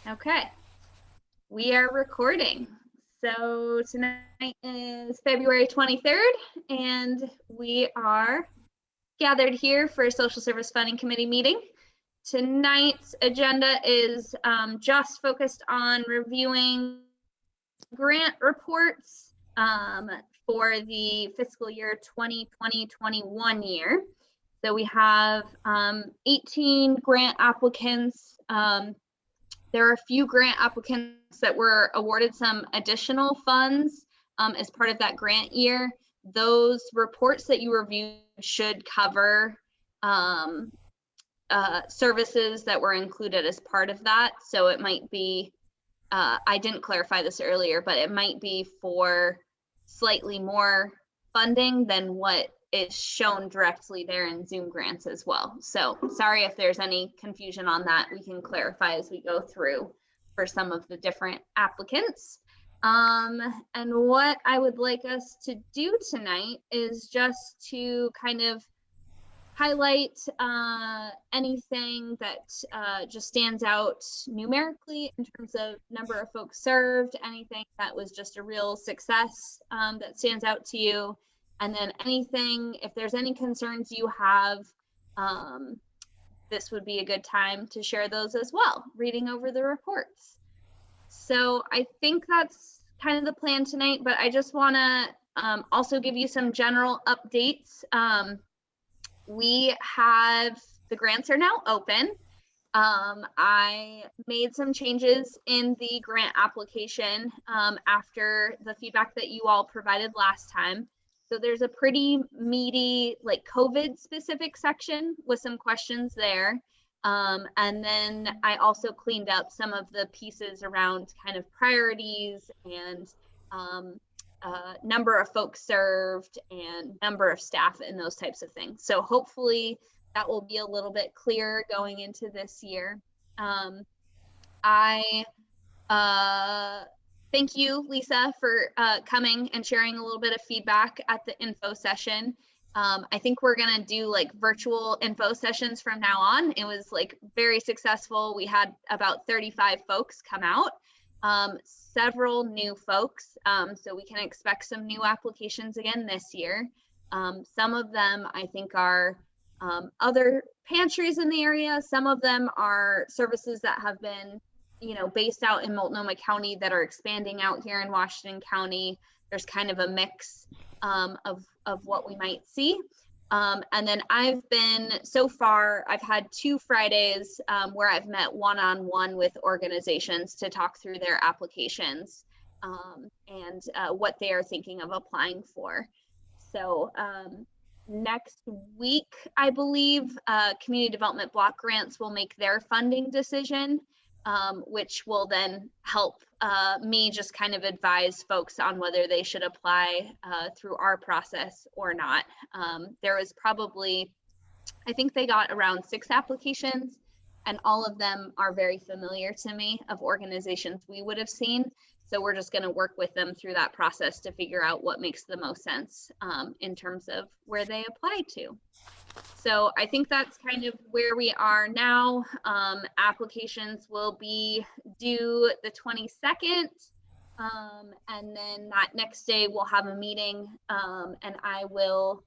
Okay, we are recording. So tonight is February 23rd, and we are gathered here for a Social Service Funding Committee meeting. Tonight's agenda is just focused on reviewing grant reports for the fiscal year 2020-21 year. So we have 18 grant applicants. There are a few grant applicants that were awarded some additional funds as part of that grant year. Those reports that you reviewed should cover services that were included as part of that. So it might be, I didn't clarify this earlier, but it might be for slightly more funding than what is shown directly there in Zoom grants as well. So sorry if there's any confusion on that. We can clarify as we go through for some of the different applicants. And what I would like us to do tonight is just to kind of highlight anything that just stands out numerically in terms of number of folks served, anything that was just a real success that stands out to you. And then anything, if there's any concerns you have, this would be a good time to share those as well, reading over the reports. So I think that's kind of the plan tonight, but I just want to also give you some general updates. We have, the grants are now open. I made some changes in the grant application after the feedback that you all provided last time. So there's a pretty meaty, like COVID specific section with some questions there. And then I also cleaned up some of the pieces around kind of priorities and number of folks served and number of staff and those types of things. So hopefully that will be a little bit clearer going into this year. I thank you, Lisa, for coming and sharing a little bit of feedback at the info session. I think we're gonna do like virtual info sessions from now on. It was like very successful. We had about 35 folks come out, several new folks. So we can expect some new applications again this year. Some of them I think are other pantries in the area. Some of them are services that have been, you know, based out in Multnomah County that are expanding out here in Washington County. There's kind of a mix of what we might see. And then I've been, so far, I've had 2 Fridays where I've met one-on-one with organizations to talk through their applications and what they are thinking of applying for. So next week, I believe, Community Development Block Grants will make their funding decision, which will then help me just kind of advise folks on whether they should apply through our process or not. There was probably, I think they got around 6 applications, and all of them are very familiar to me of organizations we would have seen. So we're just going to work with them through that process to figure out what makes the most sense in terms of where they apply to. So I think that's kind of where we are now. Applications will be due the 22nd. And then that next day we'll have a meeting and I will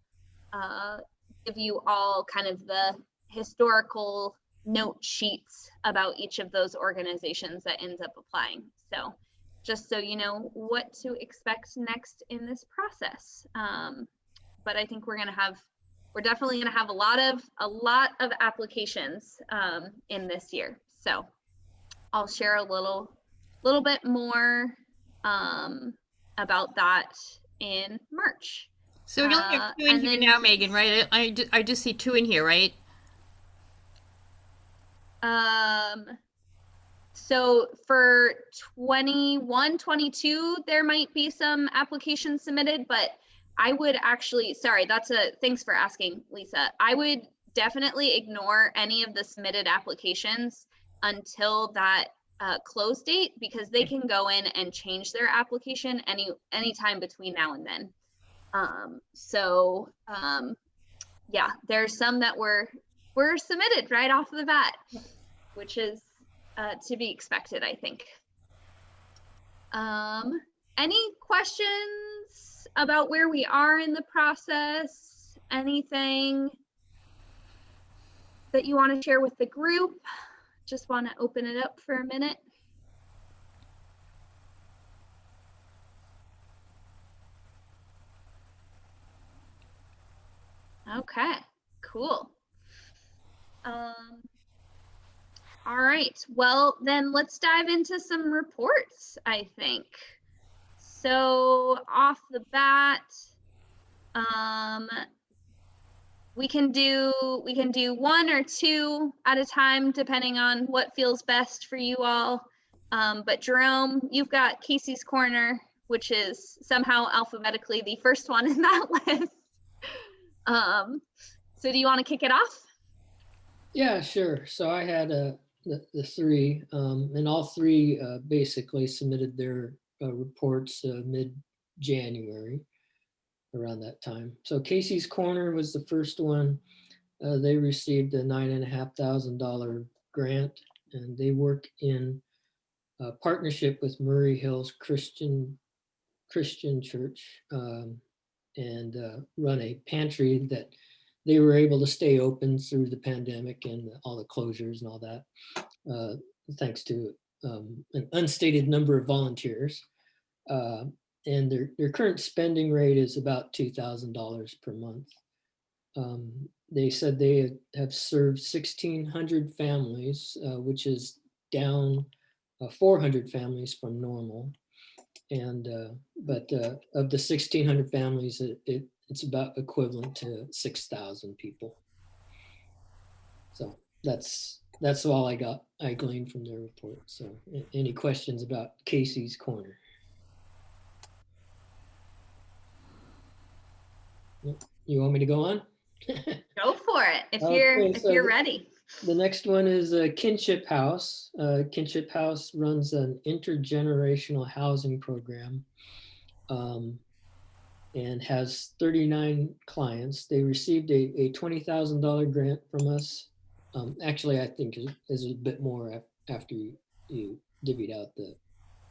give you all kind of the historical note sheets about each of those organizations that ends up applying. So just so you know what to expect next in this process. But I think we're definitely going to have a lot of applications in this year. So I'll share a little bit more about that in March. So we only have 2 in here now, Megan, right? I just see 2 in here, right? So for 21, 22, there might be some applications submitted, but I would actually, sorry, thanks for asking, Lisa. I would definitely ignore any of the submitted applications until that close date, because they can go in and change their application anytime between now and then. Yeah, there's some that were submitted right off the bat, which is to be expected, I think. Any questions about where we are in the process? Anything that you want to share with the group? Just want to open it up for a minute. Okay, cool. All right, well, then let's dive into some reports, I think. So off the bat, we can do one or two at a time, depending on what feels best for you all. But Jerome, you've got Casey's Corner, which is somehow alphabetically the first one in that list. So do you want to kick it off? Yeah, sure. So I had the three, and all three basically submitted their reports mid-January, around that time. So Casey's Corner was the first one. They received a $9,500 grant, and they work in partnership with Murray Hills Christian Church, and run a pantry that they were able to stay open through the pandemic and all the closures and all that, thanks to an unstated number of volunteers. And their current spending rate is about $2,000 per month. They said they have served 1,600 families, which is down 400 families from normal. And but of the 1,600 families, it's about equivalent to 6,000 people. So that's all I gleaned from their report. So any questions about Casey's Corner? You want me to go on? Go for it if you're ready. The next one is Kinship House. Kinship House runs an intergenerational housing program, and has 39 clients. They received a $20,000 grant from us. Actually, I think is a bit more after you divvied out the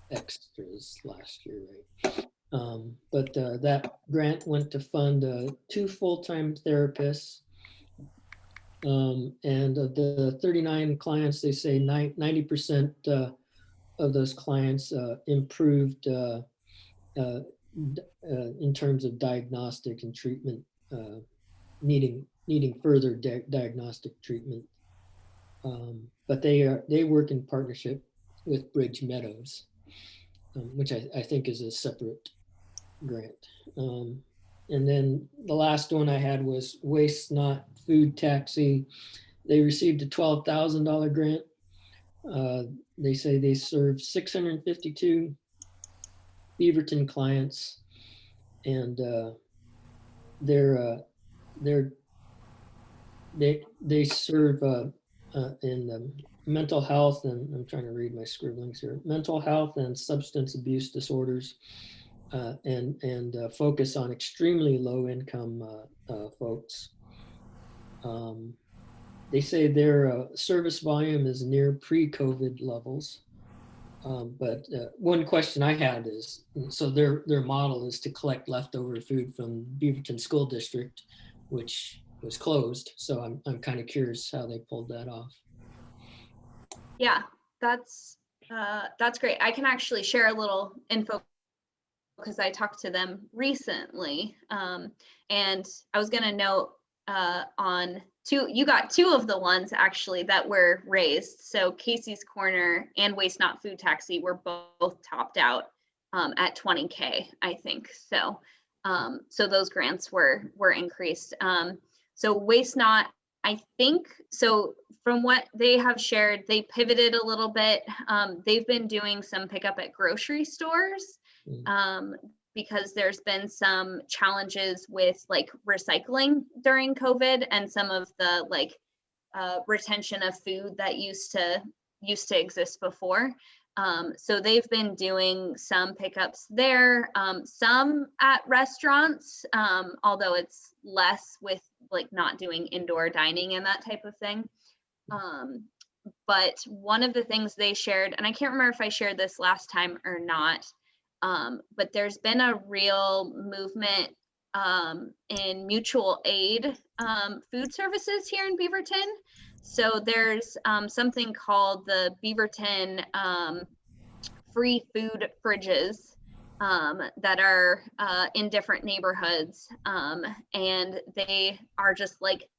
extras last year, right? But that grant went to fund 2 full-time therapists. And of the 39 clients, they say 90% of those clients improved in terms of diagnostic and treatment, needing further diagnostic treatment. But they work in partnership with Bridge Meadows, which I think is a separate grant. And then the last one I had was Waste Not Food Taxi. They received a $12,000 grant. They say they served 652 Beaverton clients, and they serve in mental health, and I'm trying to read my scribblings here, mental health and substance abuse disorders, and focus on extremely low income folks. They say their service volume is near pre-COVID levels. But one question I had is, so their model is to collect leftover food from Beaverton School District, which was closed. So I'm kind of curious how they pulled that off. Yeah, that's great. I can actually share a little info because I talked to them recently, and I was going to note on you got 2 of the ones actually that were raised. So Casey's Corner and Waste Not Food Taxi were both topped out at $20K, I think. So so those grants were increased. So Waste Not, I think, so from what they have shared, they pivoted a little bit. They've been doing some pickup at grocery stores. Because there's been some challenges with like recycling during COVID and some of the like retention of food that used to exist before. So they've been doing some pickups there, some at restaurants, although it's less with like not doing indoor dining and that type of thing. But one of the things they shared, and I can't remember if I shared this last time or not, but there's been a real movement in mutual aid food services here in Beaverton. So there's something called the Beaverton free food fridges that are in different neighborhoods, and they are just like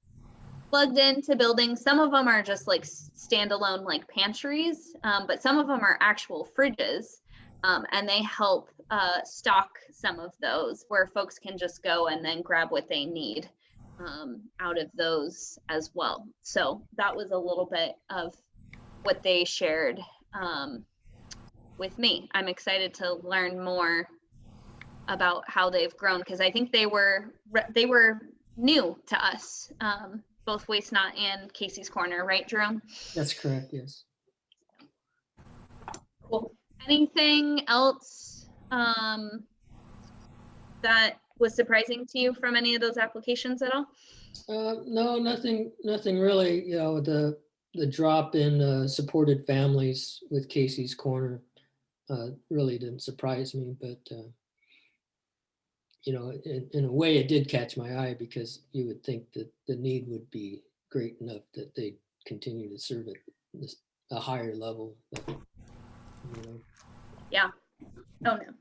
plugged into buildings. Some of them are just like standalone like pantries, but some of them are actual fridges, and they help stock some of those where folks can just go and then grab what they need out of those as well. So that was a little bit of what they shared with me. I'm excited to learn more about how they've grown, because I think they were new to us, both Waste Not and Casey's Corner, right, Jerome? That's correct, yes. Cool. Anything else that was surprising to you from any of those applications at all? No, nothing really. You know, the drop in supported families with Casey's Corner really didn't surprise me, but you know, in a way it did catch my eye, because you would think that the need would be great enough that they continue to serve at a higher level. But, you know. Yeah. Oh no.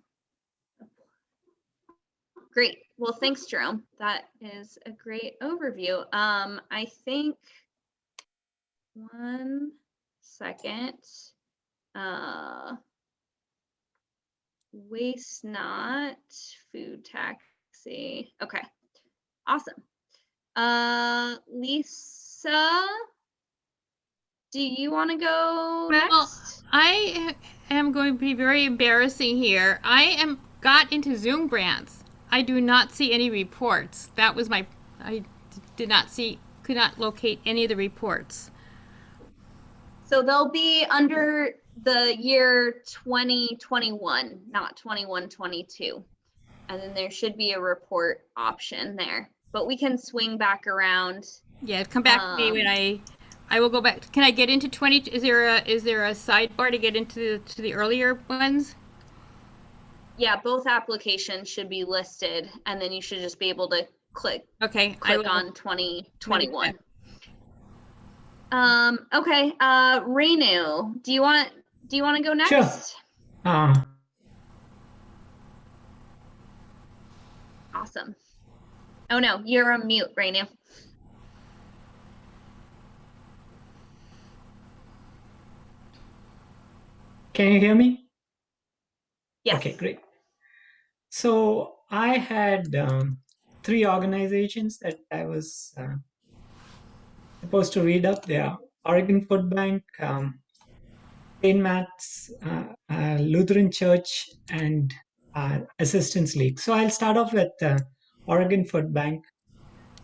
Great. Well, thanks, Jerome. That is a great overview. I think, one second. Waste Not, food taxi. Okay, awesome. Lisa, do you want to go next? Well, I am going to be very embarrassing here. I got into Zoom grants. I do not see any reports. That was I did not see, could not locate any of the reports. So they'll be under the year 2021, not 21-22. And then there should be a report option there, but we can swing back around. Yeah, come back to me when I will go back. Can I get into 20? Is there a sidebar to get into the earlier ones? Yeah, both applications should be listed, and then you should just be able to click on 2021. Okay, Renu, do you want to go next? Sure. Awesome. Oh no, you're on mute, Renu. Can you hear me? Yes. Okay, great. So I had 3 organizations that I was supposed to read up. They are Oregon Food Bank, St. Matt's Lutheran Church, and Assistance League. So I'll start off with Oregon Food Bank.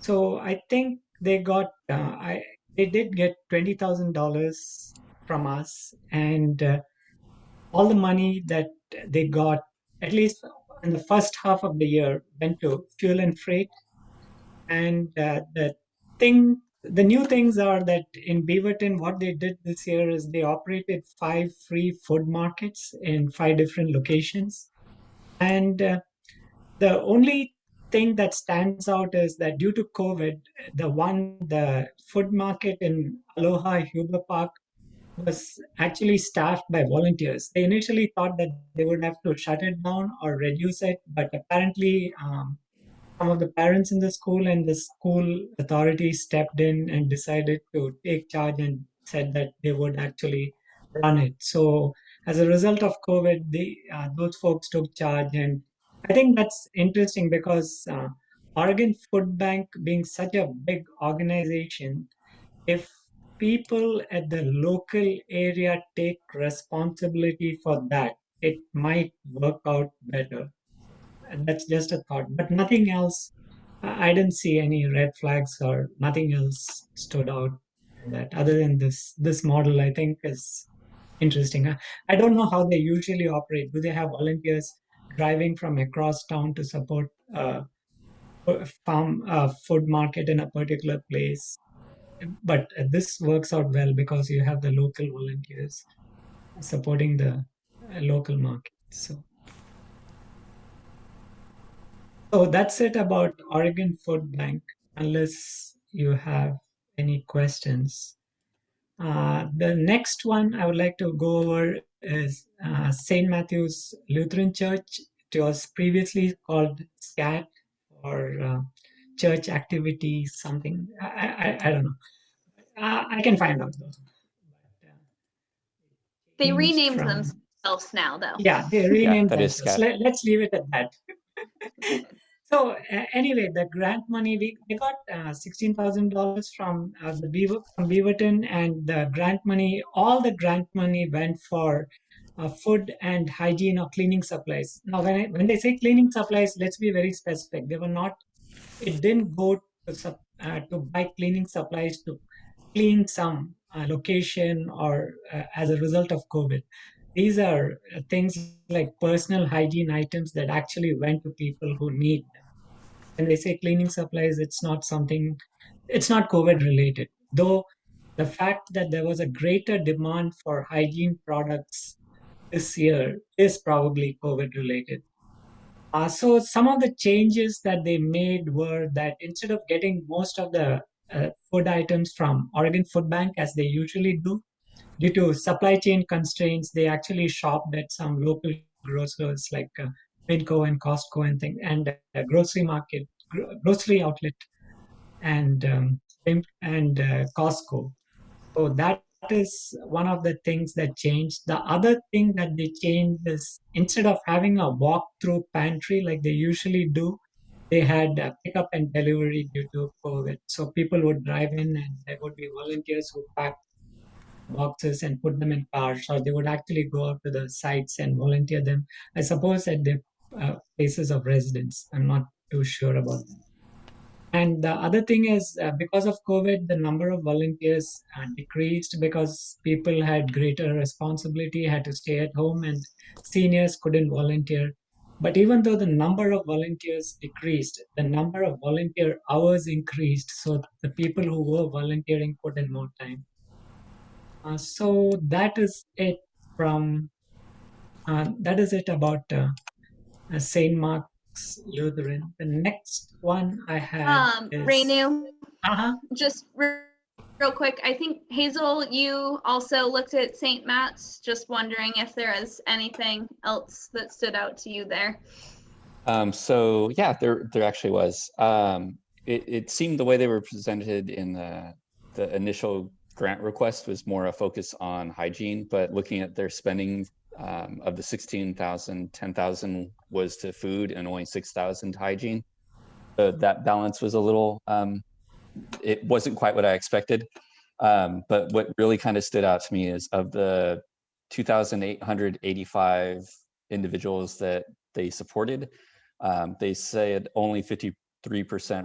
So I think they got they did get $20,000 from us, and all the money that they got, at least in the first half of the year, went to fuel and freight. And the new things are that in Beaverton, what they did this year is they operated 5 free food markets in 5 different locations. And the only thing that stands out is that due to COVID, the food market in Aloha Huber Park was actually staffed by volunteers. They initially thought that they would have to shut it down or reduce it, but apparently some of the parents in the school and the school authorities stepped in and decided to take charge and said that they would actually run it. So as a result of COVID, those folks took charge, and I think that's interesting because Oregon Food Bank, being such a big organization, if people at the local area take responsibility for that, it might work out better. And that's just a thought, but nothing else. I didn't see any red flags or nothing else stood out in that other than this model. I think is interesting. I don't know how they usually operate. Do they have volunteers driving from across town to support farm food market in a particular place? but this works out well because you have the local volunteers supporting the local market. So that's it about Oregon Food Bank, unless you have any questions. The next one I would like to go over is St. Matthew's Lutheran Church. It was previously called SCAT, or Church Activity something. I don't know. I can find out though. But, They changed renamed from- themselves now, though. Yeah, they renamed that is themselves. SCAT. Let's leave it at that. So anyway, the grant money, we got $16,000 from Beaverton, and the grant money, all the grant money went for food and hygiene or cleaning supplies. Now, when they say cleaning supplies, let's be very specific. They were not. It didn't go to buy cleaning supplies to clean some location or as a result of COVID. These are things like personal hygiene items that actually went to people who need them. When they say cleaning supplies, it's not COVID related. Though the fact that there was a greater demand for hygiene products this year is probably COVID related. So some of the changes that they made were that instead of getting most of the food items from Oregon Food Bank as they usually do, due to supply chain constraints, they actually shopped at some local grocers like Midco and Costco and grocery market, grocery outlet, and Costco. So that is one of the things that changed. The other thing that they changed is instead of having a walk-through pantry like they usually do, they had pickup and delivery due to COVID. So people would drive in and there would be volunteers who packed boxes and put them in cars, or they would actually go out to the sites and volunteer them, I suppose, at their places of residence. I'm not too sure about that. And the other thing is, because of COVID, the number of volunteers decreased because people had greater responsibility, had to stay at home, and seniors couldn't volunteer. But even though the number of volunteers decreased, the number of volunteer hours increased, so the people who were volunteering put in more time. So that is it about St. Mark's Lutheran. The next one I had is Renu, Uh-huh. just real quick, I think Hazel, you also looked at St. Matt's. Just wondering if there is anything else that stood out to you there. So yeah, there actually was. It seemed the way they were presented in the initial grant request was more a focus on hygiene, but looking at their spending of the 16,000, 10,000 was to food and only 6,000 to hygiene. So that balance was a little, it wasn't quite what I expected. But what really kind of stood out to me is of the 2,885 individuals that they supported, they said only 53%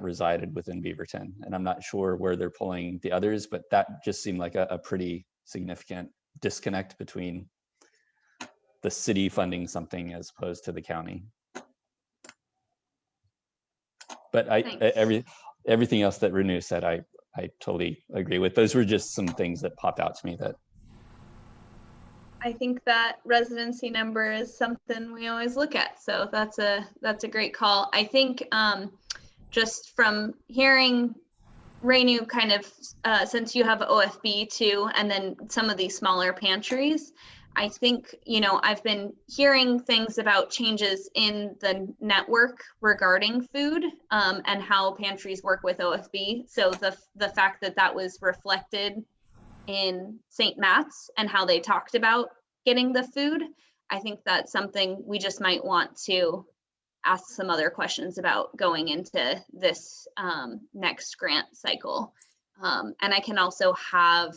resided within Beaverton. And I'm not sure where they're pulling the others, but that just seemed like a pretty significant disconnect between the city funding something as opposed to the county. But everything else that Renu said, I totally agree with. Those were just some things that popped out to me that I think that residency number is something we always look at. So that's a great call. I think just from hearing Renu kind of, since you have OFB too, and then some of these smaller pantries, I think, I've been hearing things about changes in the network regarding food and how pantries work with OFB. So the fact that was reflected in St. Matt's and how they talked about getting the food, I think that's something we just might want to ask some other questions about going into this next grant cycle. And I can also have,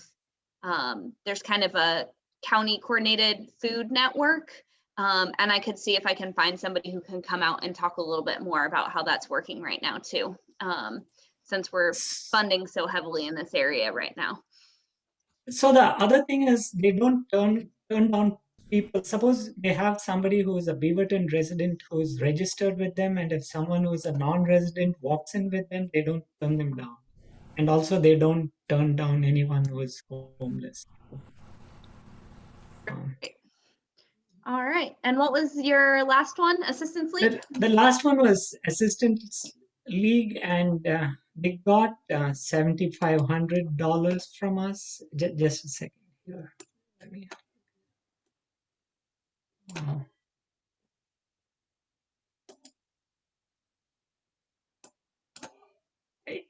there's kind of a county coordinated food network. And I could see if I can find somebody who can come out and talk a little bit more about how that's working right now too, since we're funding so heavily in this area right now. So the other thing is they don't turn down people. Suppose they have somebody who is a Beaverton resident who is registered with them, and if someone who is a non-resident walks in with them, they don't turn them down. and also they don't turn down anyone who is homeless. All right. And what was your last one? Assistance League? The last one was Assistance League, and they got $7,500 from us. Just a second here. Let me.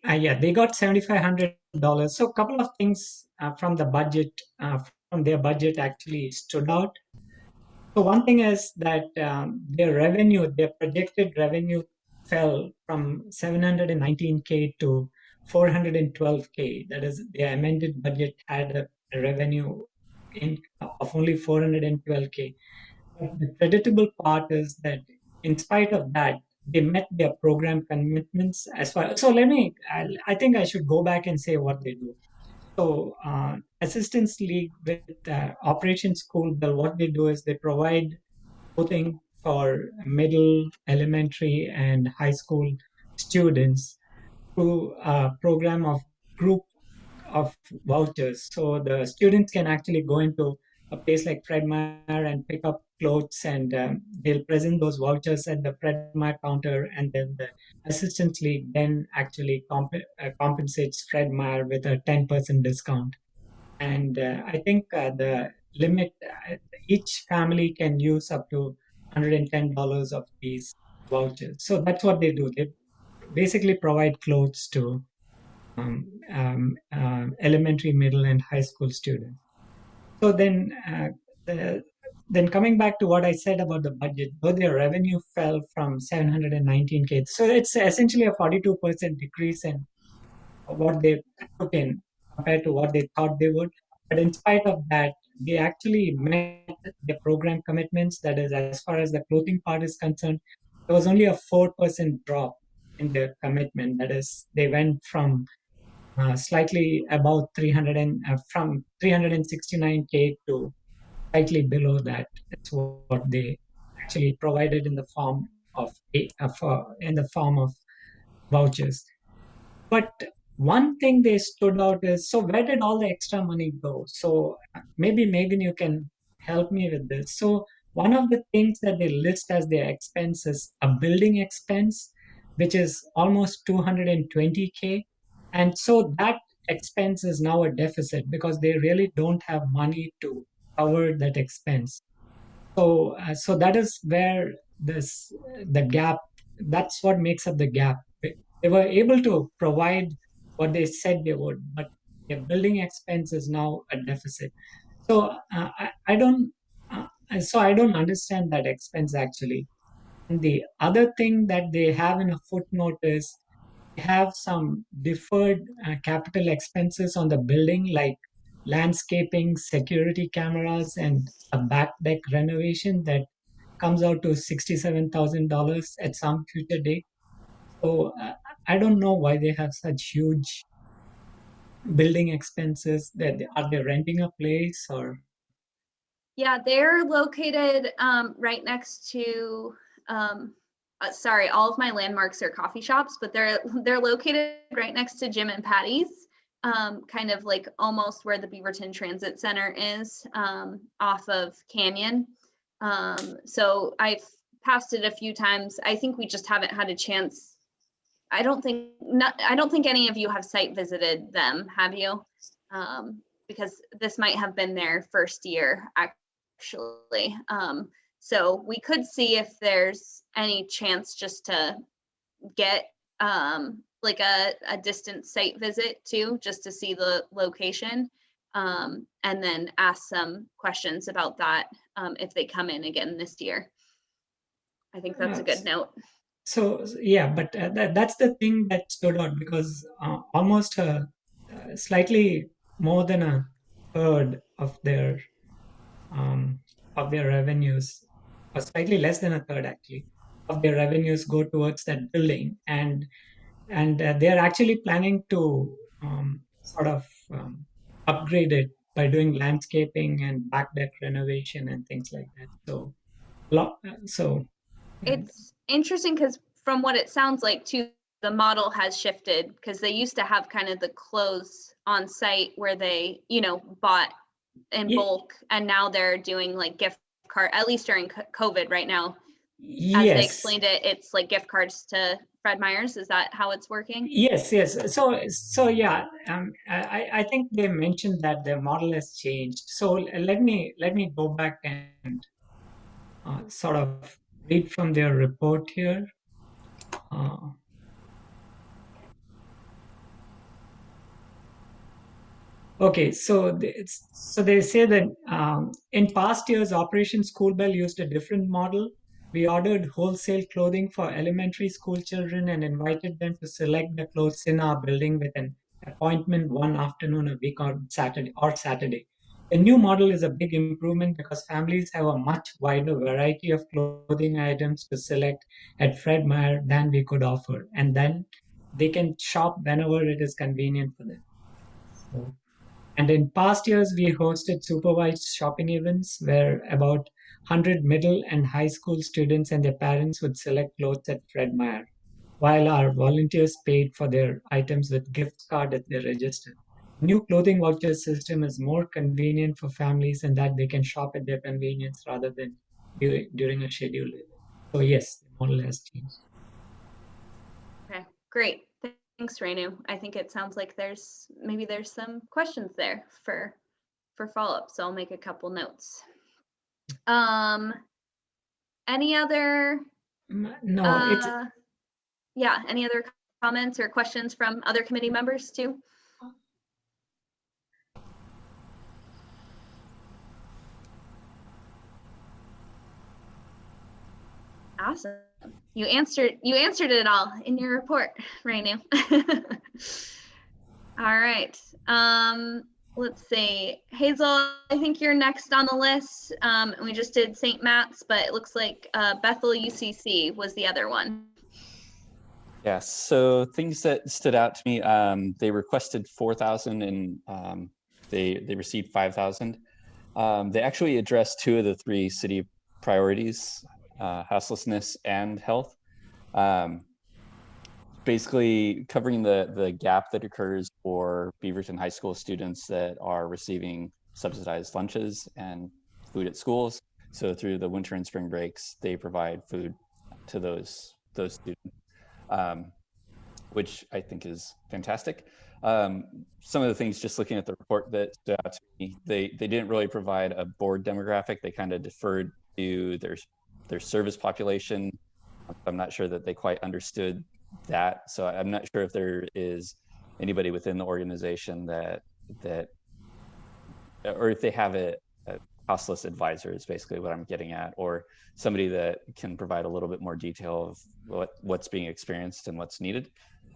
Yeah, they got $7,500. So a couple of things from the budget, from their budget actually stood out. So one thing is that their revenue, their projected revenue fell from 719K to 412K. That is, their amended budget had a revenue of only 412K. But the creditable part is that in spite of that, they met their program commitments as far. So I think I should go back and say what they do. So Assistance League with Operation School Bell, what they do is they provide clothing for middle, elementary, and high school students through a program of group of vouchers. So the students can actually go into a place like Fred Meyer and pick up clothes, and they'll present those vouchers at the Fred Meyer counter, and then the Assistance League then actually compensates Fred Meyer with a 10% discount. And I think the limit, each family can use up to $110 of these vouchers. So that's what they do. They basically provide clothes to elementary, middle, and high school students. So then coming back to what I said about the budget, though their revenue fell from 719K, so it's essentially a 42% decrease in what they took in compared to what they thought they would. But in spite of that, they actually met their program commitments. That is, as far as the clothing part is concerned, there was only a 4% drop in their commitment. That is, they went from slightly above 369K to slightly below that. That's what they actually provided in the form of vouchers. But one thing they stood out is, so where did all the extra money go? So maybe Megan, you can help me with this. So one of the things that they list as their expense is a building expense, which is almost 220K. And so that expense is now a deficit because they really don't have money to cover that expense. So that is where the gap, that's what makes up the gap. They were able to provide what they said they would, but their building expense is now a deficit. So I don't understand that expense actually. And the other thing that they have in a footnote is they have some deferred capital expenses on the building, like landscaping, security cameras, and a back deck renovation that comes out to $67,000 at some future date. So I don't know why they have such huge building expenses. That are they renting a place or? Yeah, they're located right next to. Sorry, all of my landmarks are coffee shops, but they're located right next to Jim and Patty's, kind of like almost where the Beaverton Transit Center is, off of Canyon. So I've passed it a few times. I think we just haven't had a chance. I don't think any of you have site visited them, have you? Because this might have been their first year actually. So we could see if there's any chance just to get like a distant site visit too, just to see the location, and then ask some questions about that if they come in again this year. I think that's a good note. So yeah, but that's the thing that stood out because almost slightly more than a third of their revenues, or slightly less than a third actually, of their revenues go towards that building, and they're actually planning to sort of upgrade it by doing landscaping and back deck renovation and things like that. So it's interesting because from what it sounds like too, the model has shifted, because they used to have kind of the clothes on site where they, you know, bought in bulk, and now they're doing like gift card, at least during COVID right now. As they explained it, it's like gift cards to Fred Meyer's. Is that how it's working? Yes. So yeah, I think they mentioned that the model has changed. So let me go back and sort of read from their report here. Okay, so they say that in past years, Operation School Bell used a different model. We ordered wholesale clothing for elementary school children and invited them to select the clothes in our building with an appointment one afternoon a week on Saturday. The new model is a big improvement because families have a much wider variety of clothing items to select at Fred Meyer than we could offer, and then they can shop whenever it is convenient for them. So, and in past years, we hosted supervised shopping events where about 100 middle and high school students and their parents would select clothes at Fred Meyer, while our volunteers paid for their items with gift card at the register. New clothing voucher system is more convenient for families in that they can shop at their convenience rather than during a scheduled event. So yes, the model has changed. Okay, great. Thanks, Renu. I think it sounds like there's some questions there for follow-up, so I'll make a couple notes. Any other? No, yeah, any other comments or questions from other committee members too? Awesome. You answered it all in your report, Renu. All right. Let's see. Hazel, I think you're next on the list. We just did St. Matt's, but it looks like Bethel UCC was the other one. Yeah, so things that stood out to me, they requested 4,000 and they received 5,000. They actually addressed 2 of the 3 city priorities, houselessness and health. Basically covering the gap that occurs for Beaverton High School students that are receiving subsidized lunches and food at schools. So through the winter and spring breaks, they provide food to those students, which I think is fantastic. Some of the things, just looking at the report that stood out to me, they didn't really provide a board demographic. They kind of deferred to their service population. I'm not sure that they quite understood that. So I'm not sure if there is anybody within the organization that or if they have a houseless advisor is basically what I'm getting at, or somebody that can provide a little bit more detail of what's being experienced and what's needed.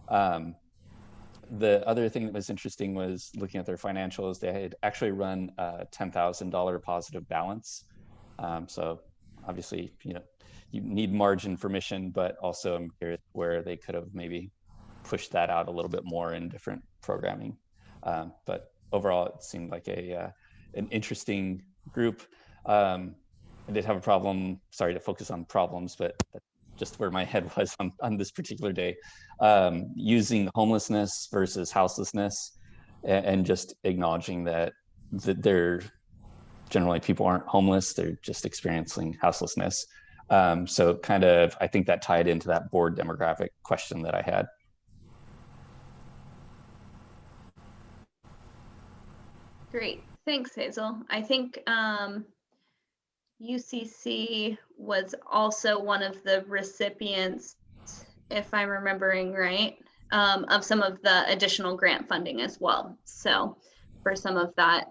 The other thing that was interesting was looking at their financials. They had actually run a $10,000 positive balance. So obviously, you need margin for mission, but also I'm curious where they could have maybe pushed that out a little bit more in different programming. But overall, it seemed like an interesting group. I did have a problem, sorry to focus on problems, but that's just where my head was on this particular day, using homelessness versus houselessness, and just acknowledging that they're generally, people aren't homeless, they're just experiencing houselessness. So kind of, I think that tied into that board demographic question that I had. Great, thanks, Hazel. I think UCC was also one of the recipients, if I'm remembering right, of some of the additional grant funding as well. So for some of that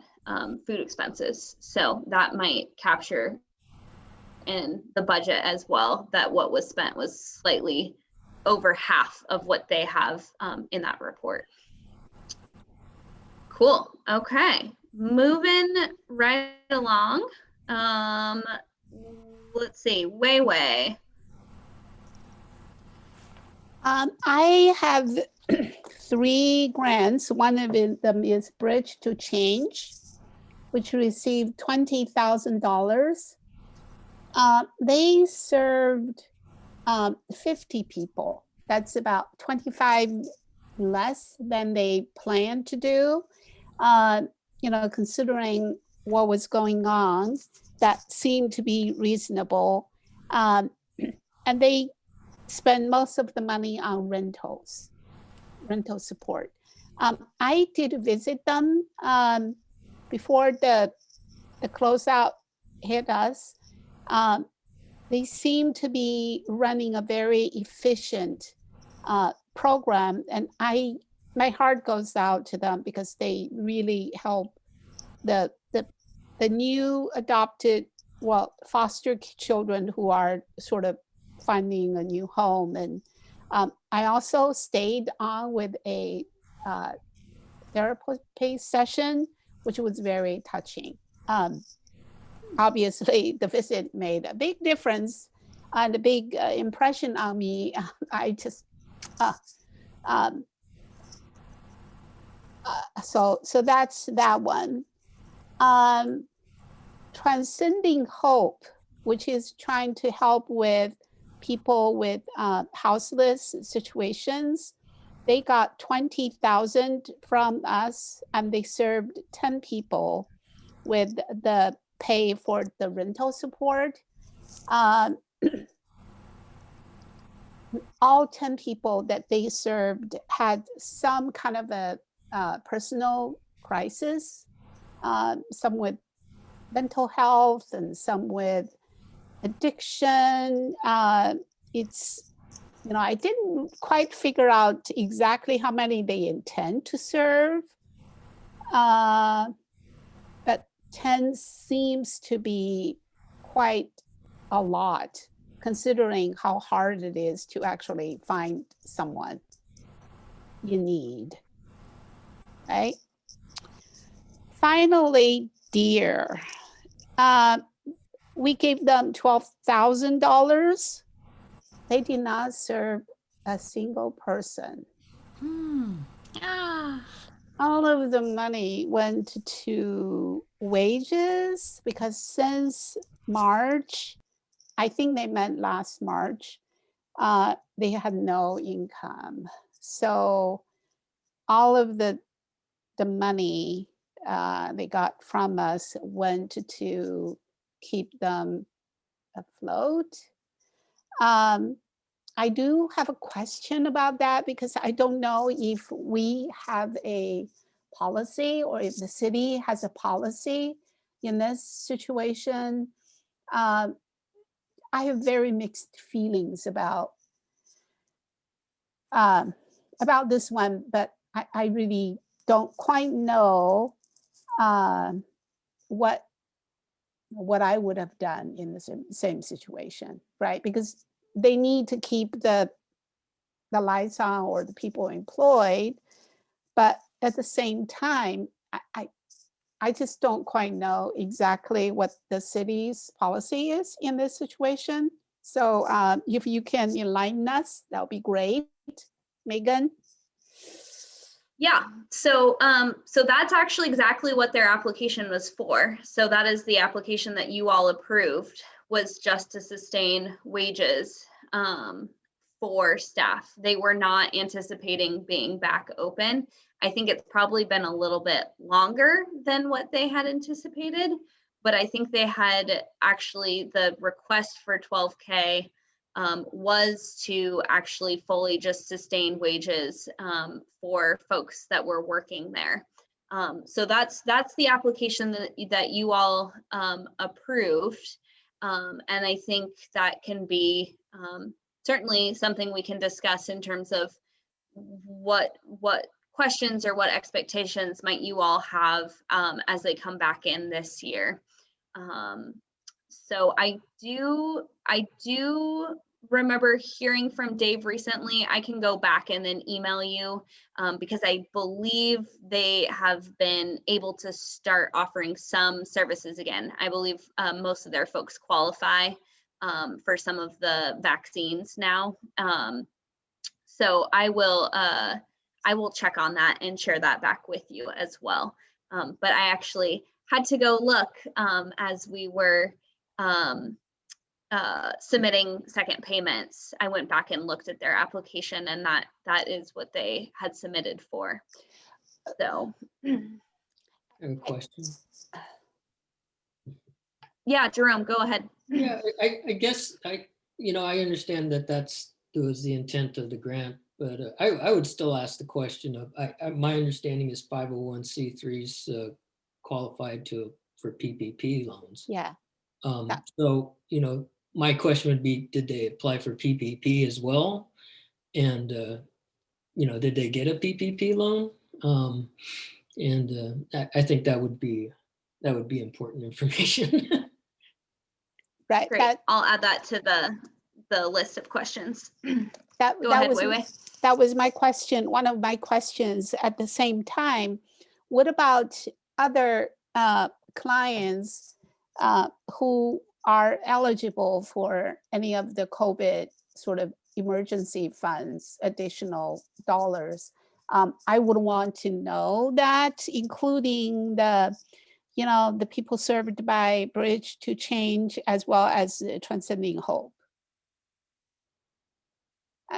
food expenses. So that might capture in the budget as well, that what was spent was slightly over half of what they have in that report. Cool. Okay, moving right along. Let's see, Wei Wei. I have 3 grants. One of them is Bridge to Change, which received $20,000. They served 50 people That's about 25 less than they planned to do. Considering what was going on, that seemed to be reasonable. And they spend most of the money on rental support. I did visit them before the closeout hit us. They seem to be running a very efficient program, and my heart goes out to them because they really help the new adopted, foster children who are sort of finding a new home. And I also stayed on with a therapy session, which was very touching. Obviously, the visit made a big difference and a big impression on me. I just, so that's that one. Transcending Hope, which is trying to help with people with houseless situations. They got $20,000 from us, and they served 10 people with the pay for the rental support. All 10 people that they served had some kind of a personal crisis, some with mental health and some with addiction. I didn't quite figure out exactly how many they intend to serve, but 10 seems to be quite a lot, considering how hard it is to actually find someone you need, right? Finally, Deer. We gave them $12,000. They did not serve a single person. All of the money went to wages, because since March, I think they meant last March, they had no income. So all of the money they got from us went to keep them afloat. I do have a question about that, because I don't know if we have a policy or if the city has a policy in this situation. I have very mixed feelings about this one, but I really don't quite know what I would have done in the same situation, right? Because they need to keep the lights on or the people employed, but at the same time, I just don't quite know exactly what the city's policy is in this situation. So if you can enlighten us, that would be great. Megan? Yeah, so that's actually exactly what their application was for. So that is the application that you all approved, was just to sustain wages for staff. They were not anticipating being back open. I think it's probably been a little bit longer than what they had anticipated, but I think they had actually, the request for 12K was to actually fully just sustain wages for folks that were working there. So that's the application that you all approved. And I think that can be certainly something we can discuss in terms of what questions or what expectations might you all have as they come back in this year. So I do remember hearing from Dave recently. I can go back and then email you because I believe they have been able to start offering some services again. I believe most of their folks qualify for some of the vaccines now. So I will check on that and share that back with you as well. But I actually had to go look as we were submitting second payments. I went back and looked at their application, and that is what they had submitted for. So I have a question. yeah, Jerome, go ahead. Yeah, I guess I understand that was the intent of the grant, but I would still ask the question of, my understanding is 501c3s qualified for PPP loans. Yeah. So, my question would be, did they apply for PPP as well? And, did they get a PPP loan? I think that would be important information. Right. Great. I'll add that to the list of questions. Go ahead, was, Wei Wei. That was my question. One of my questions at the same time. What about other clients who are eligible for any of the COVID sort of emergency funds, additional dollars? I would want to know that, including the people served by Bridge to Change, as well as Transcending Hope.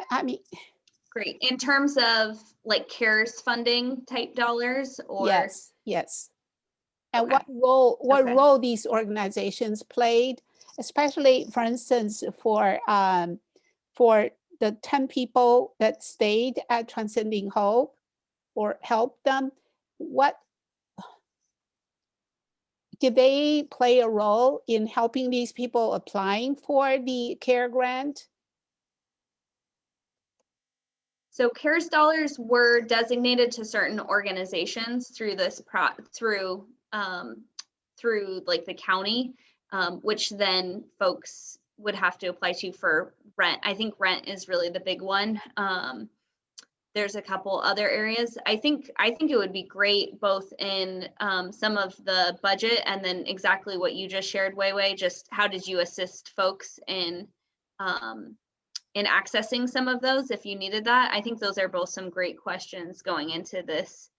I mean, great. In terms of like CARES funding type dollars, or yes. And okay. what role these organizations played, especially, for instance, for the 10 people that stayed at Transcending Hope or helped them, what did they play a role in helping these people applying for the CARE grant? So CARES dollars were designated to certain organizations through this through like the county, which then folks would have to apply to for rent. I think rent is really the big one. There's a couple other areas. I think it would be great both in some of the budget, and then exactly what you just shared, Wei Wei, just how did you assist folks in accessing some of those if you needed that. I think those are both some great questions going into this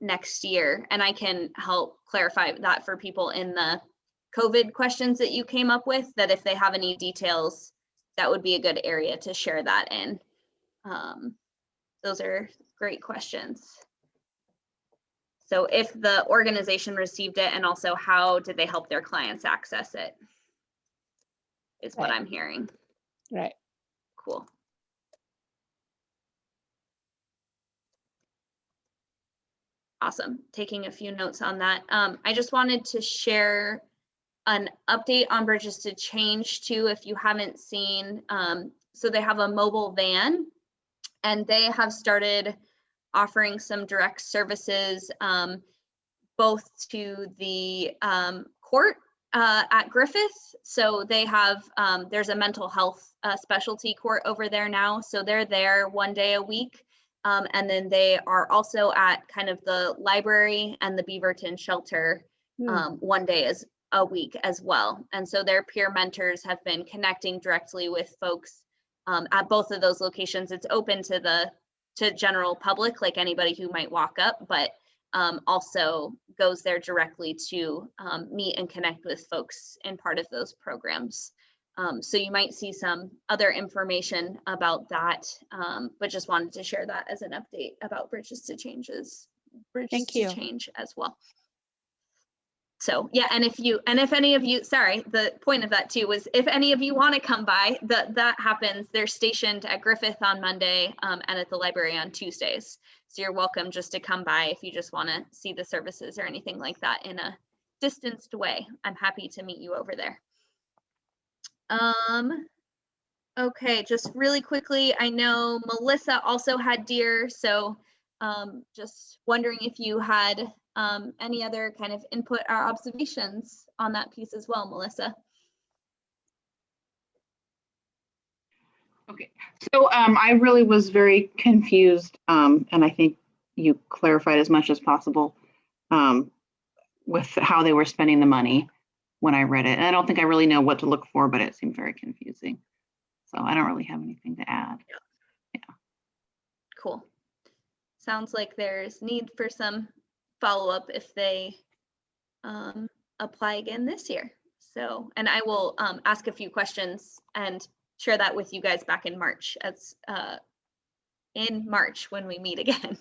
next year. And I can help clarify that for people in the COVID questions that you came up with, that if they have any details, that would be a good area to share that in. Those are great questions. So if the organization received it, and also how did they help their clients access it, is what I'm hearing. Right. Cool. Awesome. Taking a few notes on that. I just wanted to share an update on Bridges to Change too, if you haven't seen. So they have a mobile van, and they have started offering some direct services, both to the court at Griffith. So they have, there's a mental health specialty court over there now. So they're there one day a week. And then they are also at kind of the library and the Beaverton shelter one day a week as well. And so their peer mentors have been connecting directly with folks at both of those locations. It's open to general public, like anybody who might walk up, but also goes there directly to meet and connect with folks in part of those programs. So you might see some other information about that, but just wanted to share that as an update about Bridges to Change as well. So yeah, and if any of you, sorry, the point of that too was if any of you want to come by, that happens. They're stationed at Griffith on Monday and at the library on Tuesdays. So you're welcome just to come by if you just want to see the services or anything like that in a distanced way. I'm happy to meet you over there. Okay, just really quickly, I know Melissa also had deer, so just wondering if you had any other kind of input or observations on that piece as well, Melissa. Okay, so I really was very confused, and I think you clarified as much as possible with how they were spending the money when I read it. And I don't think I really know what to look for, but it seemed very confusing. So I don't really have anything to add. Yeah. Cool. Sounds like there's need for some follow-up if they apply again this year. So, and I will ask a few questions and share that with you guys back in March. In March when we meet again.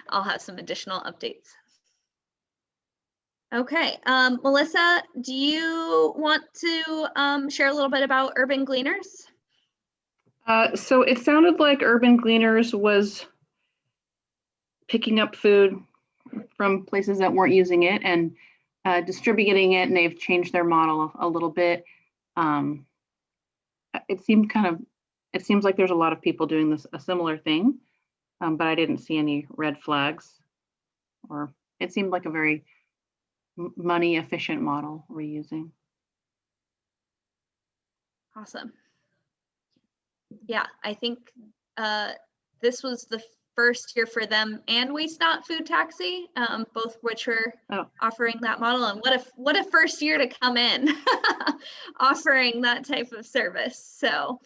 I'll have some additional updates. Okay, Melissa, do you want to share a little bit about Urban Gleaners? So it sounded like Urban Gleaners was picking up food from places that weren't using it and distributing it, and they've changed their model a little bit. It seems like there's a lot of people doing a similar thing, but I didn't see any red flags, or it seemed like a very money efficient model we're using. Awesome. Yeah, I think this was the first year for them and Waste Not Food Taxi, both which were offering that model. And what a first year to come in offering that type of service. So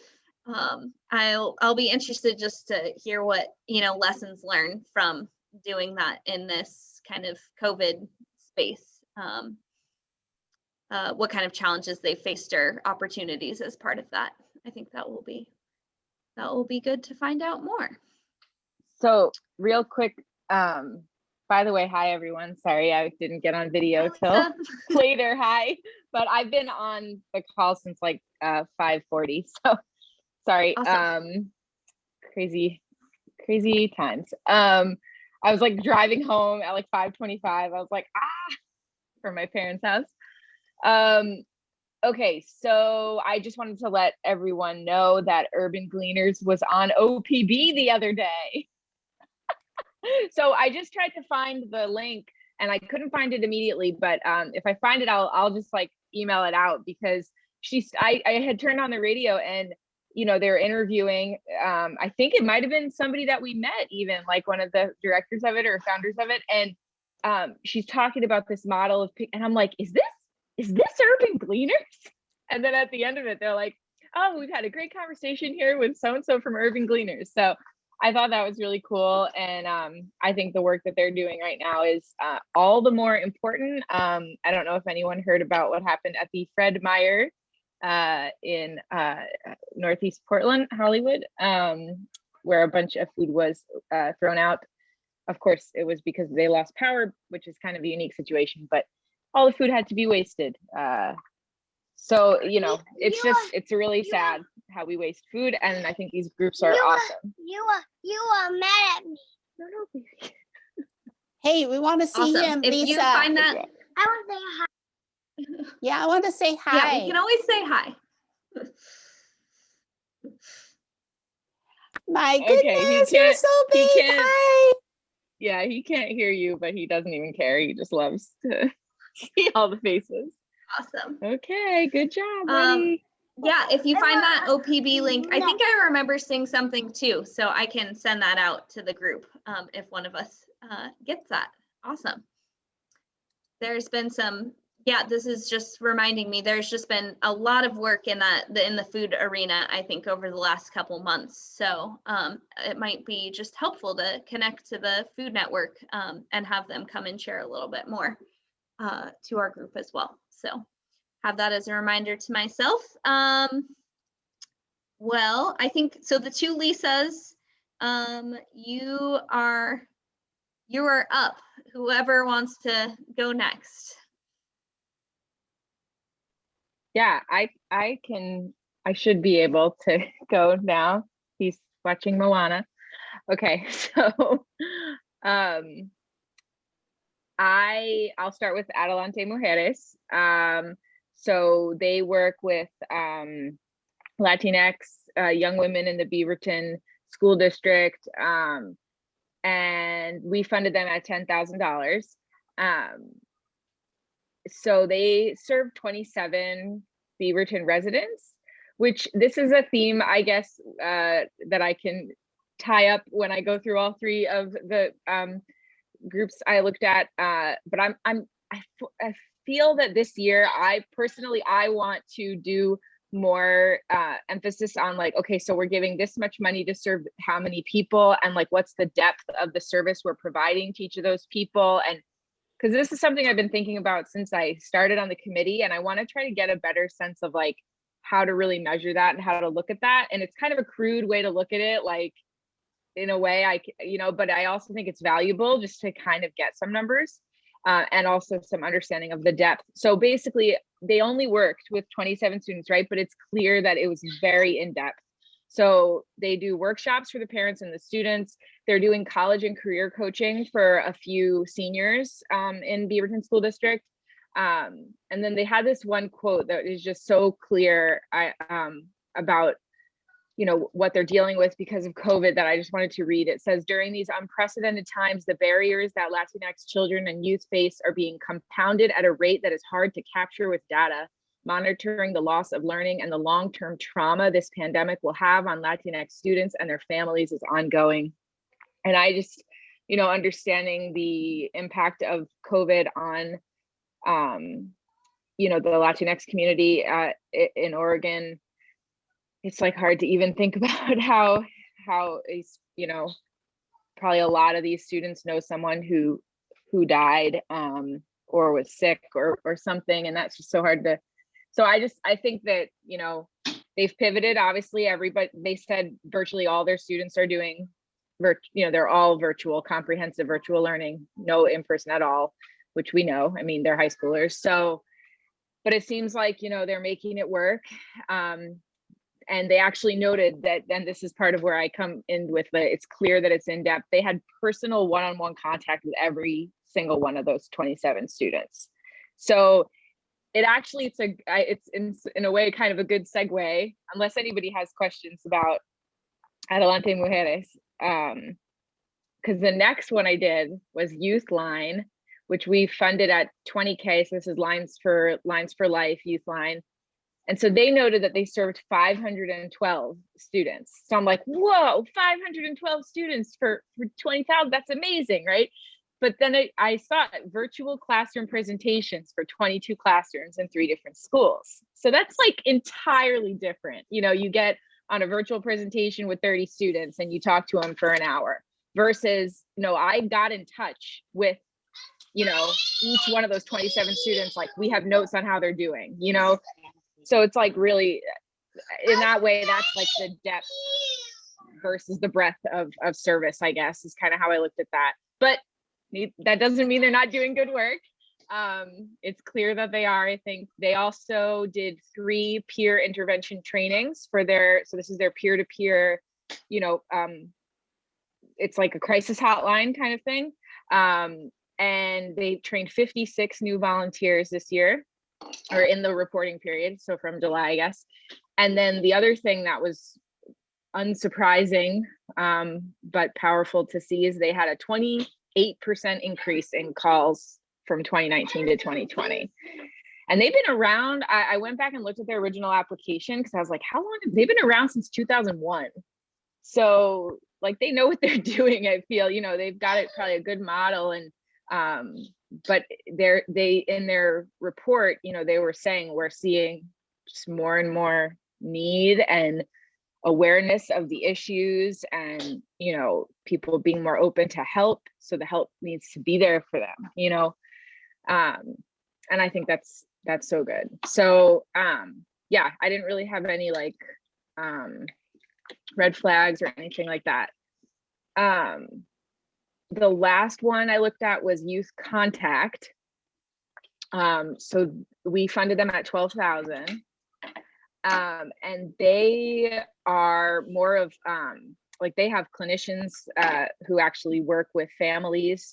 I'll be interested just to hear what, lessons learned from doing that in this kind of COVID space. What kind of challenges they faced or opportunities as part of that. I think that will be good to find out more. So real quick, by the way, hi everyone. Sorry, I didn't get on video till later. Hi, but I've been on the call since like 5:40. So sorry. Awesome. Crazy times. I was like driving home at like 5:25. I was like, from my parents' house. Okay, so I just wanted to let everyone know that Urban Gleaners was on OPB the other day. So I just tried to find the link and I couldn't find it immediately, but if I find it, I'll just like email it out, because I had turned on the radio and they're interviewing, I think it might have been somebody that we met, even like one of the directors of it or founders of it, and she's talking about this model of, and I'm like, is this Urban Gleaners? And then at the end of it, they're like, oh, we've had a great conversation here with so-and-so from Urban Gleaners. So I thought that was really cool. And I think the work that they're doing right now is all the more important. I don't know if anyone heard about what happened at the Fred Meyer in Northeast Portland, Hollywood, where a bunch of food was thrown out. Of course, it was because they lost power, which is kind of a unique situation, but all the food had to be wasted. So, it's really sad how we waste food. And I think these groups are awesome. You are mad at me. No. Hey, we want to see him, If Lisa. you find that, I want to say hi. Yeah, I want to say hi. Yeah, you can always say hi. My goodness, you're so big. Hi. Yeah, he can't hear you, but he doesn't even care. He just loves to see all the faces. Awesome. Okay, good job, buddy. Yeah, if you find that OPB link, I think I remember seeing something too, so I can send that out to the group if one of us gets that. Awesome. There's been some, this is just reminding me, there's just been a lot of work in the food arena, I think, over the last couple months. So it might be just helpful to connect to the Food Network and have them come and share a little bit more to our group as well. So have that as a reminder to myself. Well, I think, so the two Lisas, you are up. Whoever wants to go next. Yeah, I should be able to go now. He's watching Moana. Okay, so I'll start with Adelante Mujeres. So they work with Latinx young women in the Beaverton school district, and we funded them at $10,000. So they serve 27 Beaverton residents, which this is a theme, I guess, that I can tie up when I go through all three of the groups I looked at. But I feel that this year, I want to do more emphasis on like, okay, so we're giving this much money to serve how many people, and like what's the depth of the service we're providing to each of those people, and because this is something I've been thinking about since I started on the committee, and I want to try to get a better sense of like how to really measure that and how to look at that. And it's kind of a crude way to look at it, like in a way but I also think it's valuable just to kind of get some numbers and also some understanding of the depth. So basically they only worked with 27 students, right? But it's clear that it was very in-depth. So they do workshops for the parents and the students. They're doing college and career coaching for a few seniors in Beaverton School District. And then they had this one quote that is just so clear about what they're dealing with because of COVID that I just wanted to read. It says, during these unprecedented times, the barriers that Latinx children and youth face are being compounded at a rate that is hard to capture with data. Monitoring the loss of learning and the long-term trauma this pandemic will have on Latinx students and their families is ongoing. And I just, understanding the impact of COVID on, the Latinx community in Oregon, it's like hard to even think about how probably a lot of these students know someone who died or was sick or something, and that's just so hard to. So I think that they've pivoted. Obviously, they said virtually all their students are doing they're all virtual, comprehensive virtual learning, no in-person at all, which we know. I mean, they're high schoolers. So, but it seems like they're making it work. And they actually noted that, and this is part of where I come in with it's clear that it's in depth. They had personal one-on-one contact with every single one of those 27 students. So it actually, it's in a way kind of a good segue, unless anybody has questions about Adelante Mujeres. Because the next one I did was Youth Line, which we funded at 20K. So this is Lines for Life Youth Line. And so they noted that they served 512 students. So I'm like, whoa, 512 students for 20,000. That's amazing, right? But then I saw virtual classroom presentations for 22 classrooms in 3 different schools. So that's like entirely different. You get on a virtual presentation with 30 students and you talk to them for an hour versus, I got in touch with, each one of those 27 students, like we have notes on how they're doing, So it's like really, in that way, that's like the depth versus the breadth of service, I guess, is kind of how I looked at that. But that doesn't mean they're not doing good work. It's clear that they are. I think they also did 3 peer intervention trainings for so this is their peer-to-peer, it's like a crisis hotline kind of thing. And they trained 56 new volunteers this year, or in the reporting period, so from July, I guess. And then the other thing that was unsurprising, but powerful to see is they had a 28% increase in calls from 2019 to 2020. And they've been around, I went back and looked at their original application because I was like, how long? They've been around since 2001. So like they know what they're doing, I feel, they've got it probably a good model. And but they in their report, they were saying we're seeing just more and more need and awareness of the issues and people being more open to help, so the help needs to be there for them, and I think that's so good. So yeah, I didn't really have any like red flags or anything like that. The last one I looked at was Youth Contact. So we funded them at 12,000. And they are more of like they have clinicians who actually work with families.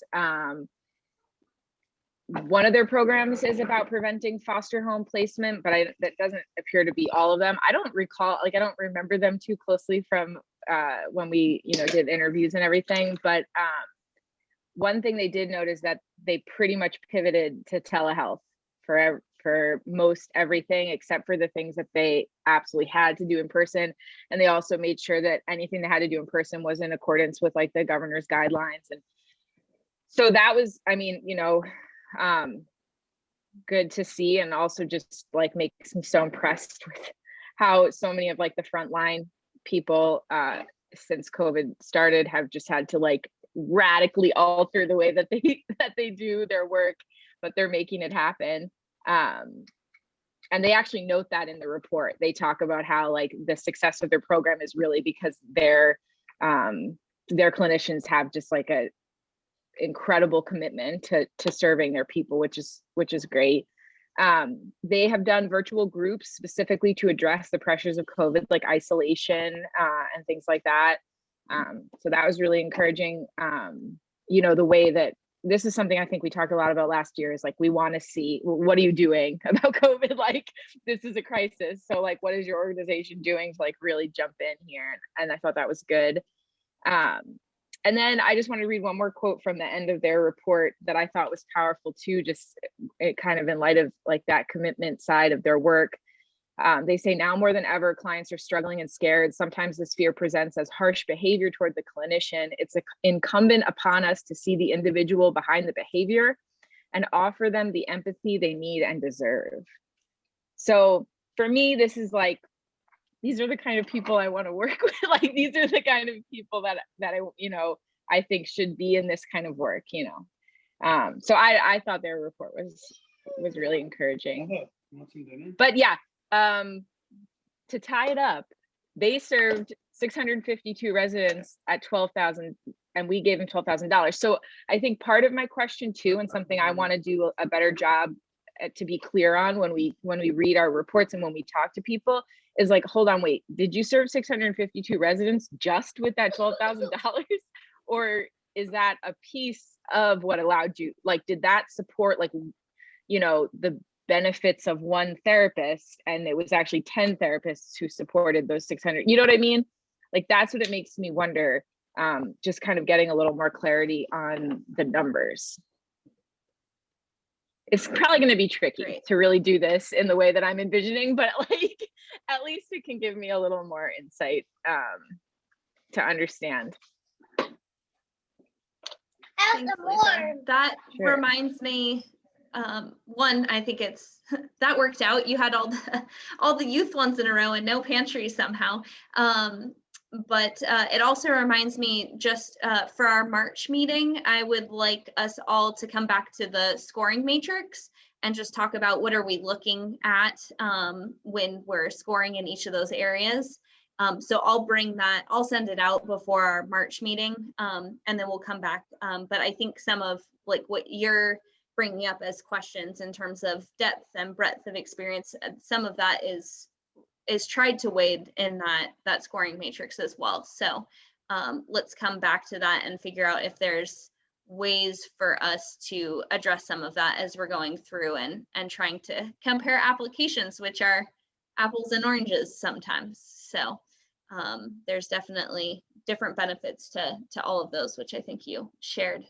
One of their programs is about preventing foster home placement, but that doesn't appear to be all of them. I don't remember them too closely from when we did interviews and everything, but one thing they did note is that they pretty much pivoted to telehealth for most everything, except for the things that they absolutely had to do in person. And they also made sure that anything they had to do in person was in accordance with like the governor's guidelines. And so that was, good to see. And also just like makes me so impressed with how so many of like the frontline people since COVID started have just had to like radically alter the way that they do their work, but they're making it happen. And they actually note that in the report. They talk about how like the success of their program is really because their clinicians have just like a incredible commitment to serving their people, which is great. They have done virtual groups specifically to address the pressures of COVID, like isolation and things like that. So that was really encouraging. You know, the way that this is something I think we talked a lot about last year is like, we want to see, what are you doing about COVID? Like, this is a crisis. So like, what is your organization doing to like really jump in here? And I thought that was good. And then I just want to read one more quote from the end of their report that I thought was powerful too, just it kind of in light of like that commitment side of their work. They say, now more than ever, clients are struggling and scared. Sometimes this fear presents as harsh behavior toward the clinician. It's incumbent upon us to see the individual behind the behavior and offer them the empathy they need and deserve. So for me, this is like, these are the kind of people I want to work with. Like, these are the kind of people that I, you know, I think should be in this kind of work, you know. So I thought their report was really encouraging. But yeah, to tie it up, they served 652 residents at $12,000, and we gave them $12,000. So I think part of my question too, and something I want to do a better job to be clear on when we read our reports and when we talk to people, is like, hold on, wait, did you serve 652 residents just with that $12,000? Or is that a piece of what allowed you, like, did that support, like, you know, the benefits of one therapist, and it was actually 10 therapists who supported those 600, you know what I mean? Like, that's what it makes me wonder, just kind of getting a little more clarity on the numbers. It's probably going to be tricky to really do this in the way that I'm envisioning, but like, at least it can give me a little more insight to understand. That reminds me, one, I think that worked out. You had all the youth ones in a row and no pantry somehow. But it also reminds me, just for our March meeting, I would like us all to come back to the scoring matrix and just talk about what are we looking at when we're scoring in each of those areas. So I'll bring that, I'll send it out before our March meeting, and then we'll come back. But I think some of like what you're bringing up as questions in terms of depth and breadth of experience, some of that is tried to wade in that scoring matrix as well. So let's come back to that and figure out if there's ways for us to address some of that as we're going through and trying to compare applications, which are apples and oranges sometimes. So there's definitely different benefits to all of those, which I think you shared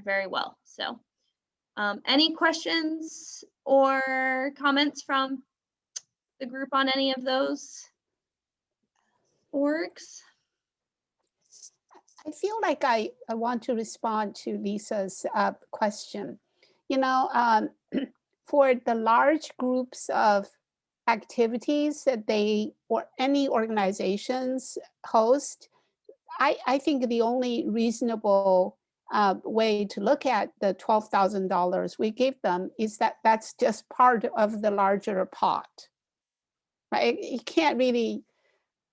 very well. So any questions or comments from the group on any of those orgs? I feel like I want to respond to Lisa's question. You know, for the large groups of activities that they or any organizations host, I think the only reasonable way to look at the $12,000 we gave them is that that's just part of the larger pot. Right? It can't really,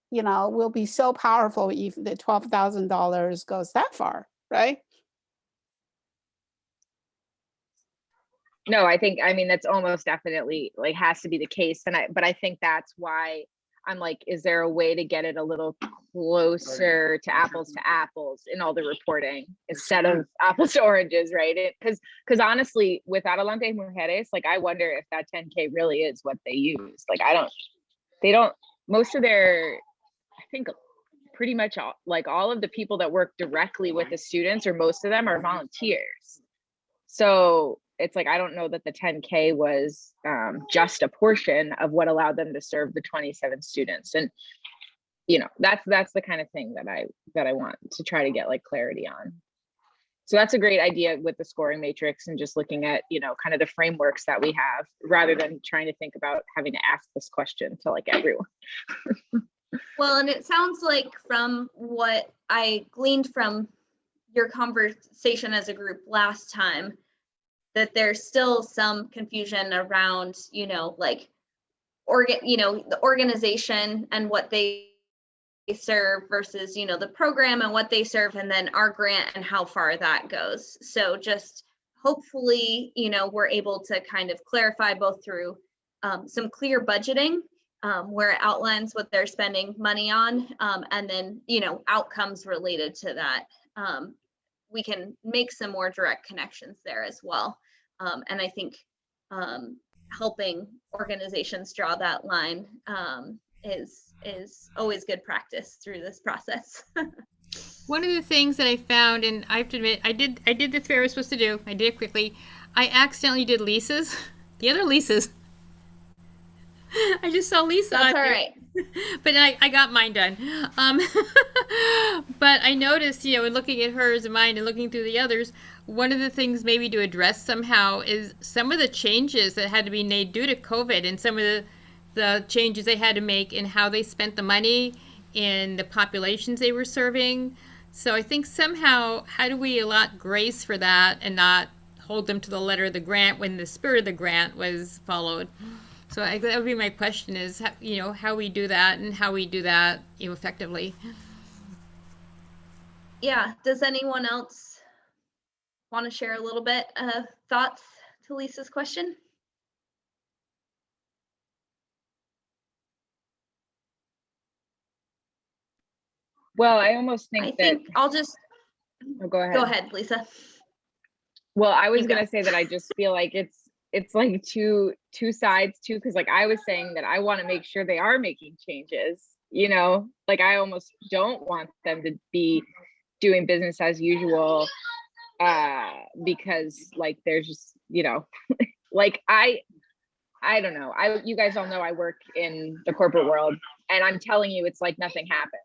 you know, will be so powerful if the $12,000 goes that far, right? No, I mean, that's almost definitely like has to be the case. But I think that's why I'm like, is there a way to get it a little closer to apples in all the reporting instead of apples to oranges, right? Because honestly, with Adelante Mujeres, like, I wonder if that 10K really is what they use. Like, they don't, most of their, I think pretty much all of the people that work directly with the students, or most of them, are volunteers. So it's like, I don't know that the 10K was just a portion of what allowed them to serve the 27 students. And, you know, that's the kind of thing that I want to try to get like clarity on. So that's a great idea with the scoring matrix and just looking at, you know, kind of the frameworks that we have, rather than trying to think about having to ask this question to like everyone. Well, and it sounds like from what I gleaned from your conversation as a group last time, that there's still some confusion around, like the organization and what they serve versus, the program and what they serve, and then our grant and how far that goes. So just hopefully, we're able to kind of clarify both through some clear budgeting where it outlines what they're spending money on, and then, outcomes related to that. We can make some more direct connections there as well. And I think helping organizations draw that line is always good practice through this process. One of the things that I found, and I have to admit, I did the thing I was supposed to do. I did it quickly. I accidentally did Lisa's, the other Lisa's. I just saw Lisa. That's all right. But I got mine done. But I noticed, in looking at hers and mine and looking through the others, one of the things maybe to address somehow is some of the changes that had to be made due to COVID, and some of the changes they had to make in how they spent the money in the populations they were serving. So I think somehow, how do we allot grace for that and not hold them to the letter of the grant when the spirit of the grant was followed? So that would be my question, is, how we do that and how we do that, effectively. Yeah, does anyone else want to share a little bit of thoughts to Lisa's question? Well, I almost think I'll just go ahead. Go ahead, Lisa. Well, I was gonna say that I just feel like it's like two sides too, because like I was saying that I want to make sure they are making changes, like I almost don't want them to be doing business as usual, because like there's just, like I don't know, you guys all know I work in the corporate world, and I'm telling you, it's like nothing happened.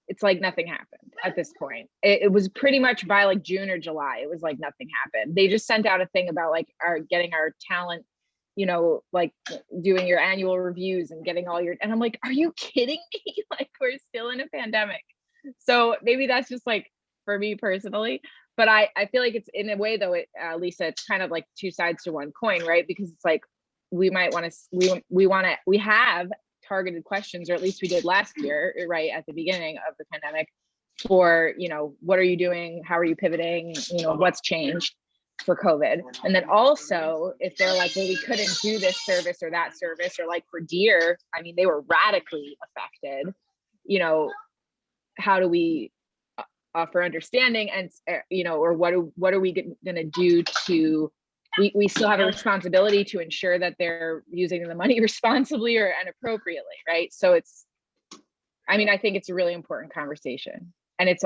It's like nothing happened at this point. It was pretty much by like June or July, it was like nothing happened. They just sent out a thing about like getting our talent, like doing your annual reviews and getting all your, and I'm like, are you kidding me? Like, we're still in a pandemic. So maybe that's just like for me personally, but I feel like it's, in a way though, Lisa, it's kind of like two sides to one coin, right? Because it's like, we might want to, we have targeted questions, or at least we did last year, right at the beginning of the pandemic, for what are you doing, how are you pivoting, what's changed for COVID. And then also, if they're like, well, we couldn't do this service or that service, or like for deer, I mean, they were radically affected, how do we offer understanding, and or what are we going to do to, we still have a responsibility to ensure that they're using the money responsibly and appropriately, right? So it's, I mean, I think it's a really important conversation, and it's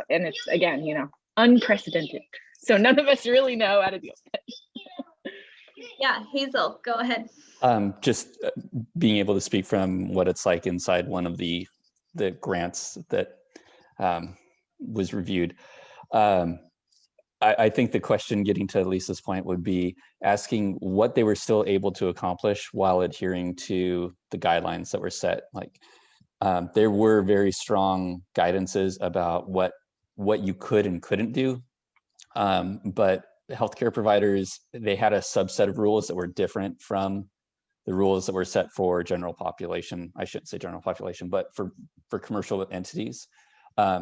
again, unprecedented. So none of us really know how to deal with it. Yeah, Hazel, go ahead. Just being able to speak from what it's like inside one of the grants that was reviewed. I think the question, getting to Lisa's point, would be asking what they were still able to accomplish while adhering to the guidelines that were set. Like there were very strong guidances about what you could and couldn't do. But healthcare providers, they had a subset of rules that were different from the rules that were set for general population. I shouldn't say general population, but for commercial entities.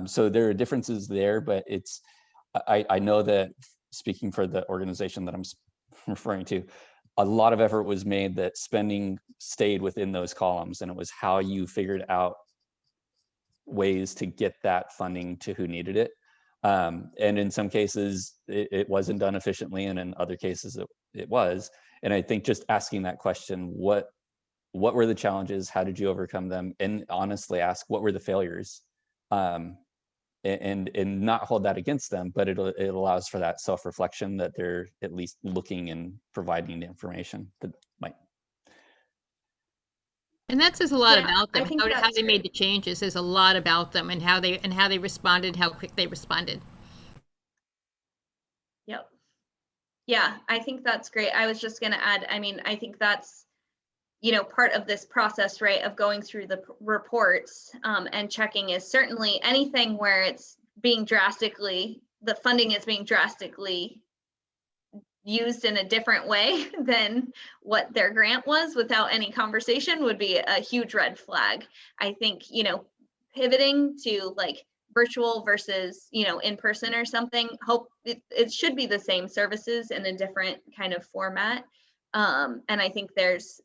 So there are differences there, but it's, I know that, speaking for the organization that I'm referring to, a lot of effort was made that spending stayed within those columns, and it was how you figured out ways to get that funding to who needed it. And in some cases, it wasn't done efficiently, and in other cases, it was. And I think just asking that question, what were the challenges? How did you overcome them? And honestly ask, what were the failures? And not hold that against them, but it allows for that self-reflection, that they're at least looking and providing the information that might. And that says a lot about them. How they made great. the changes says a lot about them, and how they responded, how quick they responded. Yep. Yeah, I think that's great. I was just going to add, I mean, I think that's, part of this process, right, of going through the reports and checking, is certainly anything where it's being drastically the funding is being drastically used in a different way than what their grant was without any conversation would be a huge red flag. I think, pivoting to like virtual versus, in person or something, it should be the same services in a different kind of format. And I think there's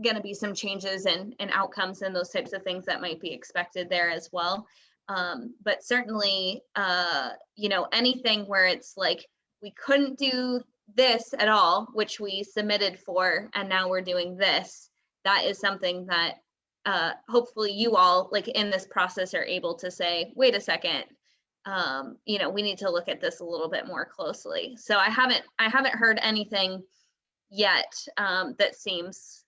going to be some changes and outcomes and those types of things that might be expected there as well. But certainly, anything where it's like, we couldn't do this at all, which we submitted for, and now we're doing this. That is something that hopefully you all, like in this process, are able to say, wait a second, we need to look at this a little bit more closely. So I haven't heard anything yet that seems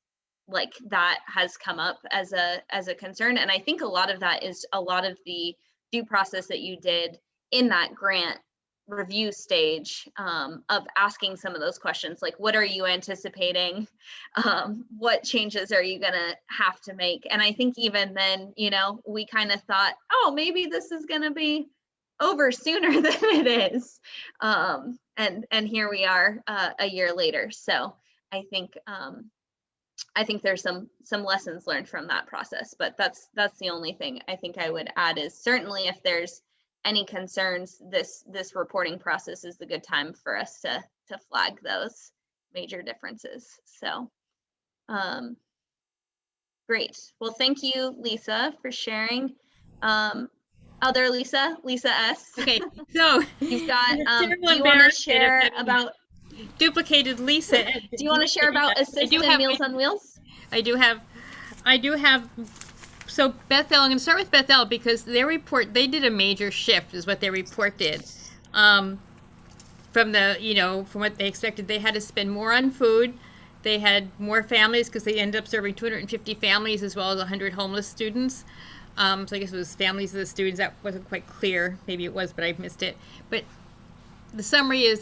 like that has come up as a concern. And I think a lot of that is a lot of the due process that you did in that grant review stage, of asking some of those questions, like what are you anticipating, what changes are you gonna have to make? And I think even then, we kind of thought, oh, maybe this is gonna be over sooner than it is, and here we are a year later. So I think there's some lessons learned from that process, but that's the only thing I think I would add is certainly if there's any concerns, this reporting process is the good time for us to flag those major differences. So great. Well, thank you, Lisa, for sharing. Other Lisa S. Okay, so you've got do you want to share about duplicated Lisa? Do you want to share about assisted Meals on Wheels? I do have. So Bethel, I'm going to start with Bethel because they did a major shift is what their report did. From what they expected, they had to spend more on food. They had more families because they ended up serving 250 families as well as 100 homeless students. So I guess it was families of the students. That wasn't quite clear. Maybe it was, but I missed it. But the summary is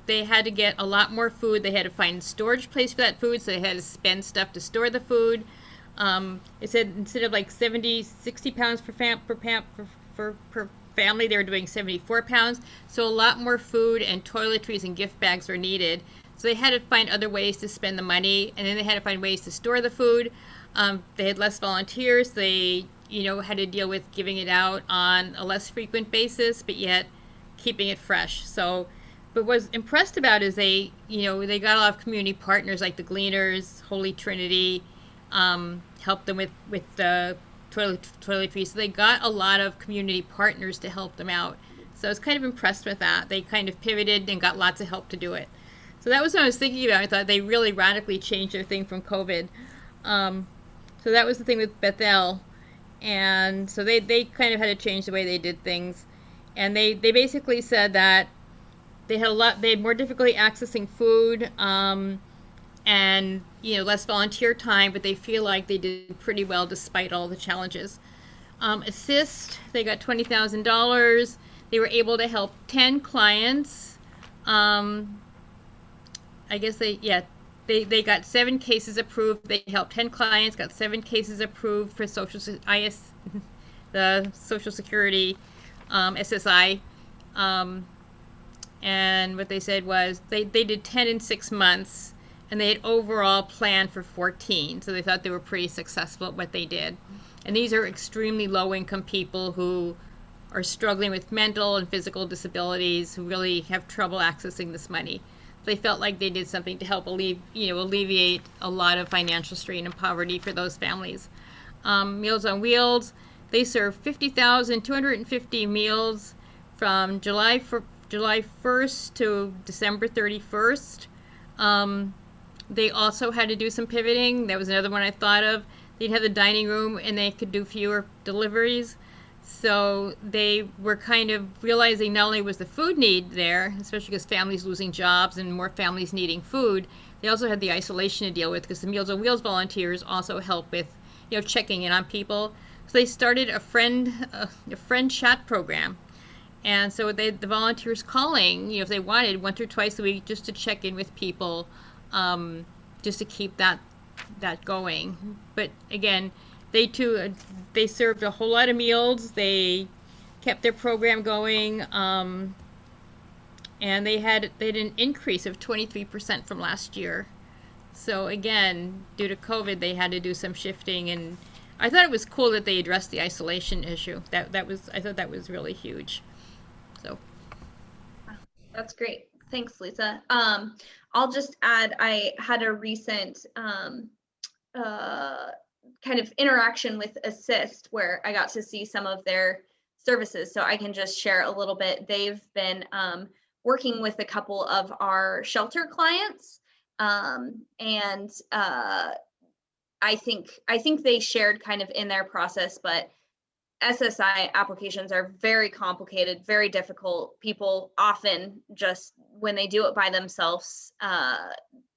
they had to get a lot more food. They had to find a storage place for that food, so they had to spend stuff to store the food. It said instead of like 60 pounds per family, they were doing 74 pounds. So a lot more food and toiletries and gift bags were needed. So they had to find other ways to spend the money, and then they had to find ways to store the food. They had less volunteers. They, had to deal with giving it out on a less frequent basis, but yet keeping it fresh. So, but what I was impressed about is they got a lot of community partners like the Gleaners, Holy Trinity, helped them with the toiletries. So they got a lot of community partners to help them out. So I was kind of impressed with that. They kind of pivoted and got lots of help to do it. So that was what I was thinking about. I thought they really radically changed their thing from COVID. So that was the thing with Bethel. And so they kind of had to change the way they did things. And they basically said that they had more difficulty accessing food, and less volunteer time, but they feel like they did pretty well despite all the challenges. Assist, they got $20,000. They were able to help 10 clients. I guess they got 7 cases approved. They helped 10 clients, got 7 cases approved for the Social Security, SSI. And what they said was they did 10 in 6 months. And they had overall planned for 14, so they thought they were pretty successful at what they did. And these are extremely low-income people who are struggling with mental and physical disabilities, who really have trouble accessing this money. They felt like they did something to help alleviate a lot of financial strain and poverty for those families. Meals on Wheels, they serve 50,250 meals from July 1st to December 31st. They also had to do some pivoting. That was another one I thought of. They'd have the dining room and they could do fewer deliveries. So they were kind of realizing not only was the food need there, especially because families losing jobs and more families needing food, they also had the isolation to deal with because the Meals on Wheels volunteers also help with, checking in on people. So they started a friend chat program. And so the volunteers calling, if they wanted, once or twice a week just to check in with people, just to keep that but again, they served a whole lot of meals. They kept their program going, and they had an increase of 23% from last year. So again, due to COVID, they had to do some shifting, and I thought it was cool that they addressed the isolation issue. I thought that was really huge. So that's great. Thanks, Lisa. I'll just add, I had a recent kind of interaction with Assist where I got to see some of their services. So I can just share a little bit. They've been working with a couple of our shelter clients, and I think they shared kind of in their process, but SSI applications are very complicated, very difficult. People often just, when they do it by themselves,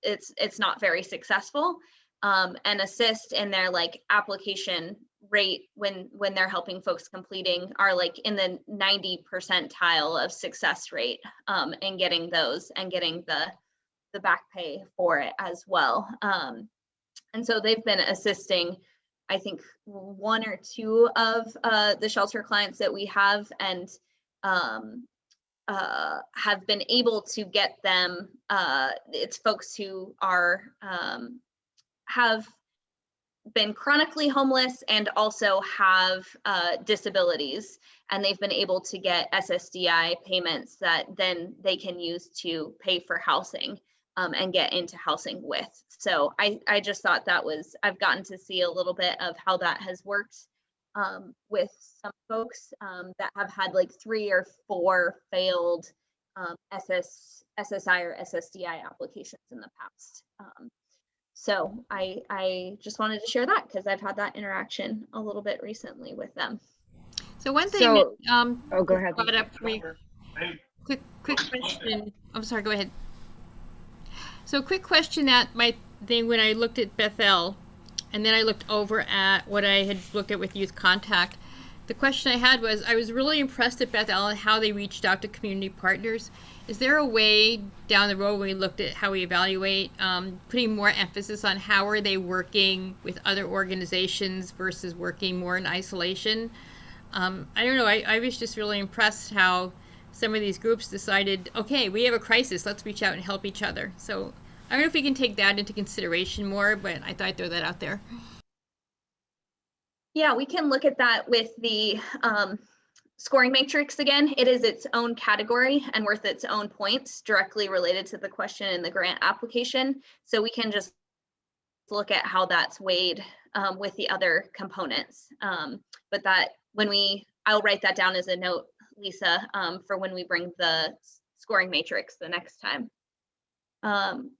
it's not very successful. And Assist in their like application rate when they're helping folks completing are like in the 90 percentile of success rate, and getting those and getting the back pay for it as well. And so they've been assisting, I think, one or two of the shelter clients that we have, and have been able to get them, it's folks who are, have been chronically homeless and also have disabilities, and they've been able to get SSDI payments that then they can use to pay for housing. And get into housing with. So I just thought that was, I've gotten to see a little bit of how that has worked with some folks that have had like 3 or 4 failed SSI or SSDI applications in the past. So I just wanted to share that because I've had that interaction a little bit recently with them. So one thing, So, oh, go ahead. Brought up quick question. I'm sorry, go ahead. So quick question at my thing when I looked at Bethel, and then I looked over at what I had looked at with Youth Contact. The question I had was, I was really impressed at Bethel and how they reached out to community partners. Is there a way down the road when we looked at how we evaluate, putting more emphasis on how are they working with other organizations versus working more in isolation? I don't know, I was just really impressed how some of these groups decided, okay, we have a crisis, let's reach out and help each other. So I don't know if we can take that into consideration more, but I thought I'd throw that out there. Yeah, we can look at that with the scoring matrix again. It is its own category and worth its own points directly related to the question in the grant application. So we can just look at how that's weighed with the other components. But that I'll write that down as a note, Lisa, for when we bring the scoring matrix the next time.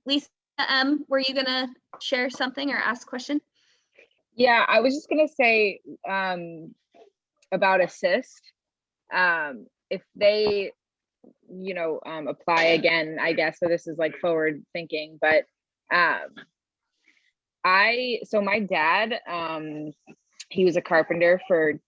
Lisa M., were you gonna share something or ask a question? Yeah, I was just gonna say about Assist. If they, apply again, I guess, so this is like forward thinking, but so my dad, he was a carpenter for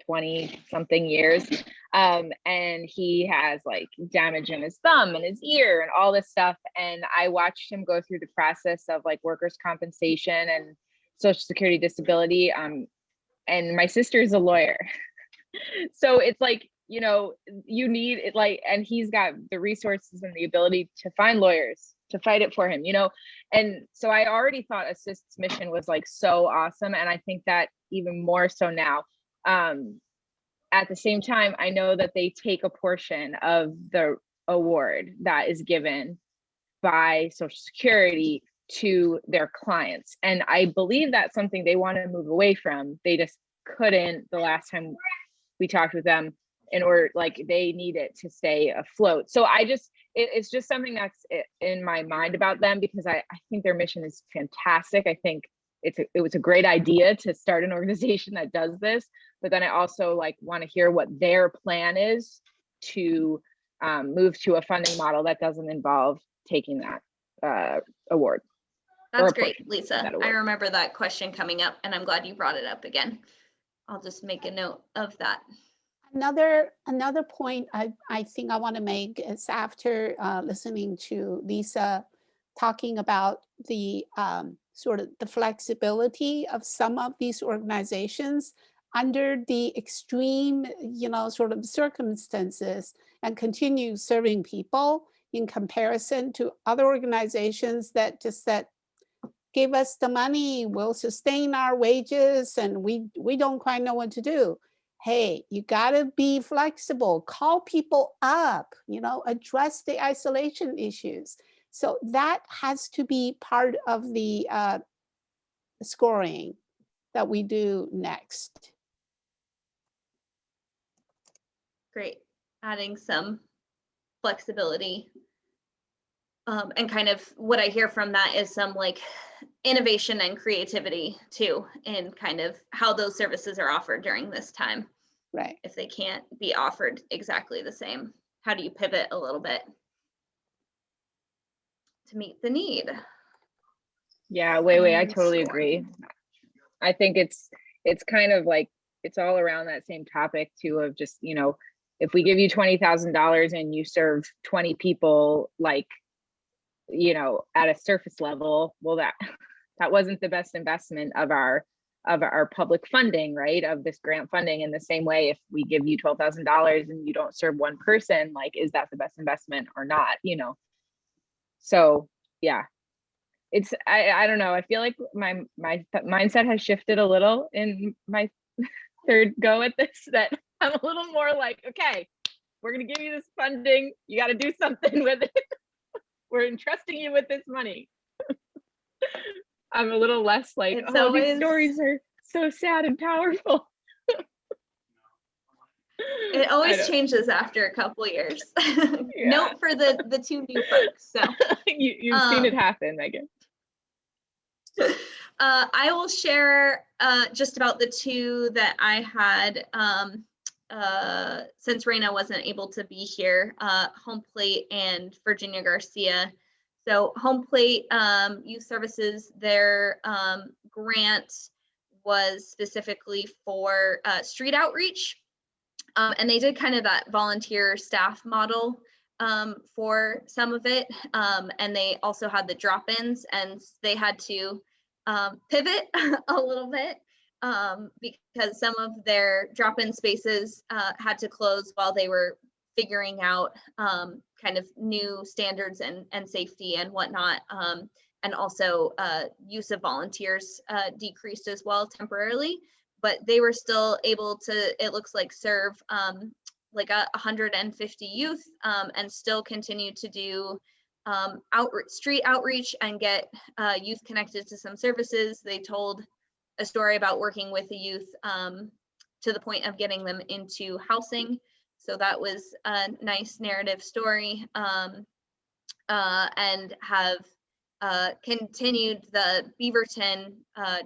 20 something years. And he has like damage in his thumb and his ear and all this stuff. And I watched him go through the process of like workers' compensation and Social Security disability. And my sister is a lawyer. So it's like, you need it, like, and he's got the resources and the ability to find lawyers to fight it for him, And so I already thought Assist's mission was like so awesome. And I think that even more so now. At the same time, I know that they take a portion of the award that is given by Social Security to their clients. And I believe that's something they want to move away from. They just couldn't the last time we talked with them, in order, like, they need it to stay afloat. So it's just something that's in my mind about them, because I think their mission is fantastic. I think it was a great idea to start an organization that does this, but then I also like want to hear what their plan is to move to a funding model that doesn't involve taking that award. That's great, Lisa. I remember that question coming up, and I'm glad you brought it up again. I'll just make a note of that. Another point I think I want to make is, after listening to Lisa talking about the sort of the flexibility of some of these organizations, under the extreme, sort of circumstances and continue serving people in comparison to other organizations that just said, give us the money, we'll sustain our wages, and we don't quite know what to do. Hey, you gotta be flexible, call people up, address the isolation issues. So that has to be part of the scoring that we do next. Great, adding some flexibility. And kind of what I hear from that is some like innovation and creativity too, in kind of how those services are offered during this time. Right. If they can't be offered exactly the same, how do you pivot a little bit to meet the need? Yeah, Wei, I totally agree. I think it's kind of like, it's all around that same topic too, of just, if we give you $20,000 and you serve 20 people, like, at a surface level, well, that wasn't the best investment of our public funding, right? Of this grant funding. In the same way, if we give you $12,000 and you don't serve one person, like, is that the best investment or not? So yeah, it's, I don't know. I feel like my mindset has shifted a little in my third go at this, that I'm a little more like, okay, we're going to give you this funding. You got to do something with it. We're entrusting you with this money. I'm a little less like, these stories are so sad and powerful. It always changes after a couple years. Yeah. Note for the two new folks. So you've seen it happen, Megan. I will share just about the two that I had since Renu wasn't able to be here, Home Plate and Virginia Garcia. So Home Plate Youth Services, their grant was specifically for street outreach. And they did kind of that volunteer staff model for some of it. And they also had the drop-ins, and they had to pivot a little bit because some of their drop-in spaces had to close while they were figuring out kind of new standards and safety and whatnot. And also use of volunteers decreased as well temporarily, but they were still able to, it looks like, serve like 150 youth and still continue to do street outreach and get youth connected to some services. They told a story about working with the youth to the point of getting them into housing. So that was a nice narrative story, and have continued. The Beaverton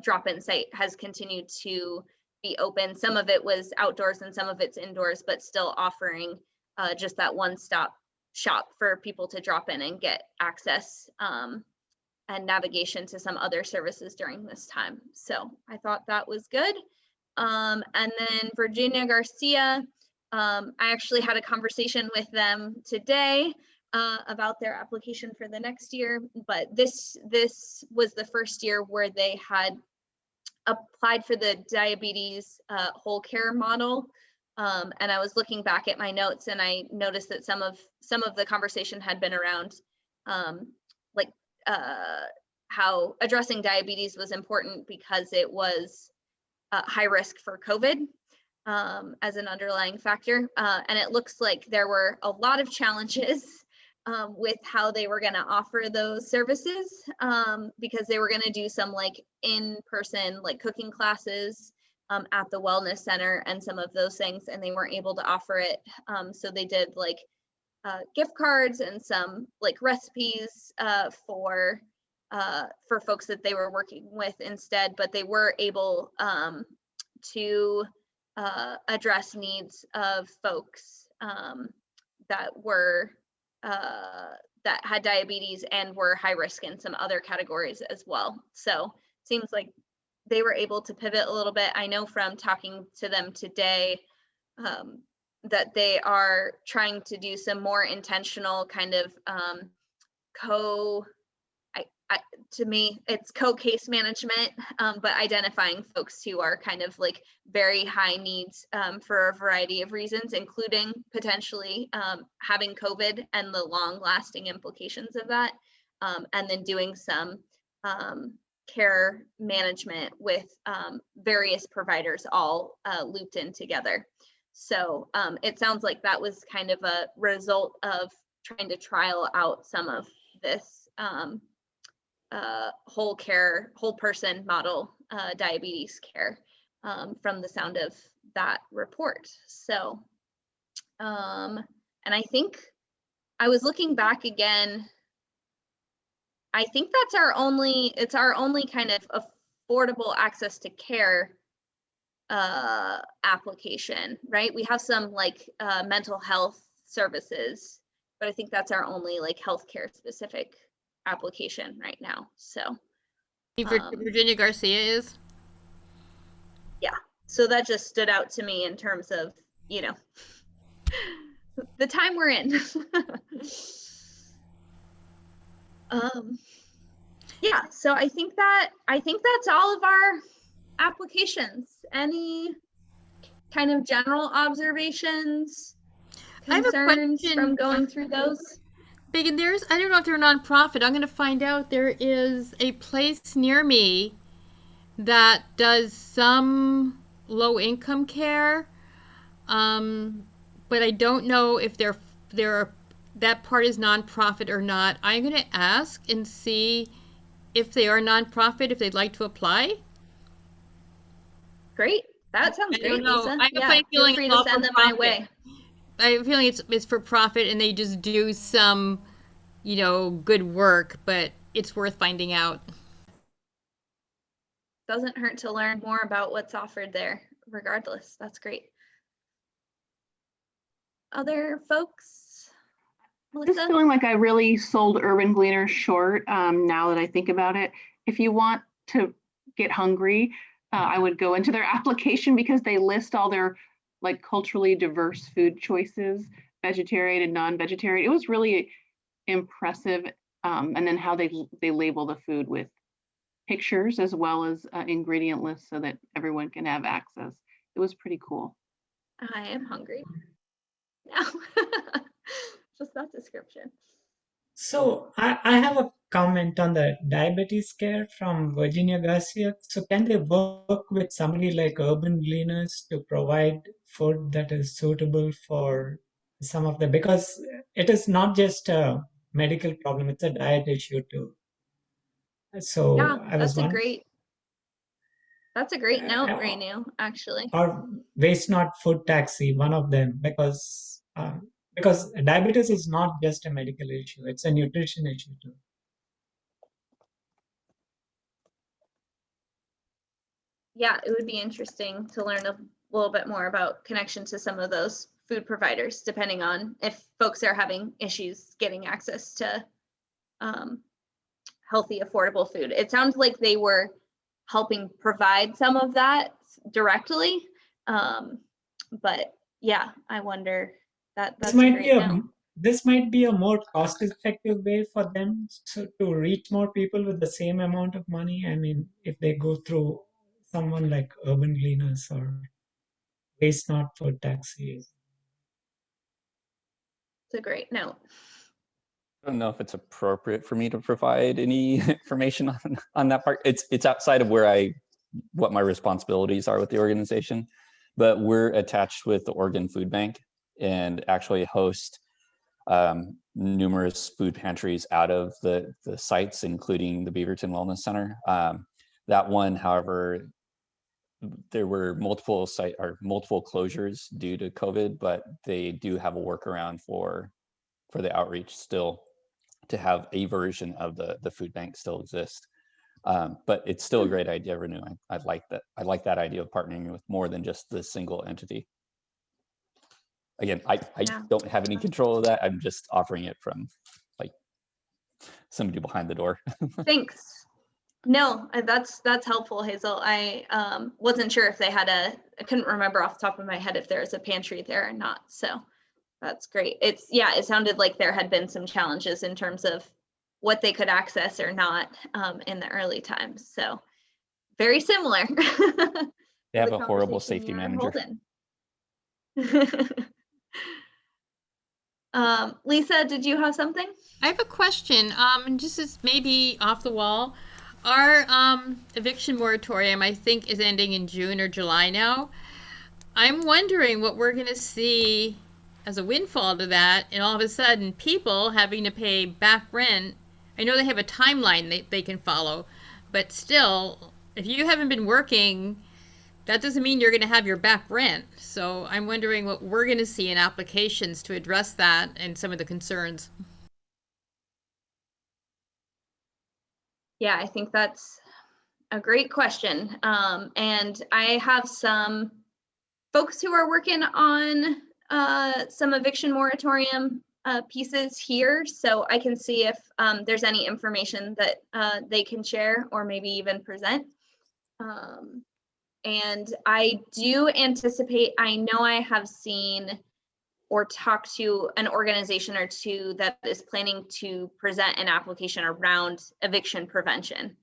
drop-in site has continued to be open. Some of it was outdoors and some of it's indoors, but still offering just that one-stop shop for people to drop in and get access and navigation to some other services during this time. So I thought that was good. And then Virginia Garcia, I actually had a conversation with them today about their application for the next year, but this was the first year where they had applied for the diabetes whole care model. And I was looking back at my notes and I noticed that some of the conversation had been around how addressing diabetes was important because it was high risk for COVID as an underlying factor. And it looks like there were a lot of challenges with how they were going to offer those services because they were going to do some like in-person like cooking classes at the wellness center and some of those things, and they weren't able to offer it. So they did like gift cards and some like recipes for folks that they were working with instead, but they were able to address needs of folks that were that had diabetes and were high risk in some other categories as well. So seems like they were able to pivot a little bit. I know from talking to them today that they are trying to do some more intentional kind of to me, it's co-case management, but identifying folks who are kind of like very high needs for a variety of reasons, including potentially having COVID and the long-lasting implications of that, and then doing some care management with various providers all looped in together. So it sounds like that was kind of a result of trying to trial out some of this whole person model diabetes care from the sound of that report. So, and I think I was looking back again, I think that's it's our only kind of affordable access to care application, right? We have some like mental health services, but I think that's our only like healthcare specific application right now. So Virginia Garcia is? Yeah, so that just stood out to me in terms of, you know, the time we're in. Yeah, so I think that's all of our applications. Any kind of general observations, concerns from going through those? Megan, I don't know if they're a nonprofit. I'm going to find out. There is a place near me that does some low-income care, but I don't know if that part is nonprofit or not. I'm going to ask and see if they are nonprofit, if they'd like to apply. Great. That sounds great, Lisa. I have a funny feeling feel free to send them my way. I have a feeling it's for profit and they just do some, you know, good work, but it's worth finding out. Doesn't hurt to learn more about what's offered there, regardless. That's great. Other folks? Melissa? Just feeling like I really sold Urban Gleaner short now that I think about it. If you want to get hungry, I would go into their application because they list all their like culturally diverse food choices, vegetarian and non-vegetarian. It was really impressive. And then how they label the food with pictures as well as ingredient lists so that everyone can have access. It was pretty cool. I am hungry now. Just that description. So I have a comment on the diabetes care from Virginia Garcia. So can they work with somebody like Urban Gleaners to provide food that is suitable for some of them? Because it is not just a medical problem, it's a diet issue too. So Yeah, I was that's a great note, Renu, actually. Or Waste Not Food Taxi, one of them, because diabetes is not just a medical issue, it's a nutrition issue too. Yeah, it would be interesting to learn a little bit more about connection to some of those food providers, depending on if folks are having issues getting access to healthy, affordable food. It sounds like they were helping provide some of that directly. But yeah, I wonder that's a great note. This might be a more cost-effective way for them to reach more people with the same amount of money. I mean, if they go through someone like Urban Gleaners or Waste Not Food Taxis. It's a great note. I don't know if it's appropriate for me to provide any information on that part. It's outside of what my responsibilities are with the organization, but we're attached with the Oregon Food Bank and actually host numerous food pantries out of the sites, including the Beaverton Wellness Center. That one, however, there were multiple closures due to COVID, but they do have a workaround for the outreach still to have a version of the food bank still exist. But it's still a great idea, Renu. I like that. I like that idea of partnering with more than just the single entity. Again, I don't have any control of that. I'm just offering it from like somebody behind the door. Thanks. No, that's helpful, Hazel. I wasn't sure if they had I couldn't remember off the top of my head if there was a pantry there or not. So that's great. It sounded like there had been some challenges in terms of what they could access or not in the early times. So very similar. They have a horrible safety manager. Lisa, did you have something? I have a question. Just as maybe off the wall. Our eviction moratorium, I think, is ending in June or July now. I'm wondering what we're going to see as a windfall to that, and all of a sudden people having to pay back rent. I know they have a timeline they can follow, but still, if you haven't been working, that doesn't mean you're going to have your back rent. So I'm wondering what we're going to see in applications to address that and some of the concerns. Yeah, I think that's a great question. And I have some folks who are working on some eviction moratorium pieces here, so I can see if there's any information that they can share or maybe even present. And I do anticipate, I know I have seen or talked to an organization or two that is planning to present an application around eviction prevention.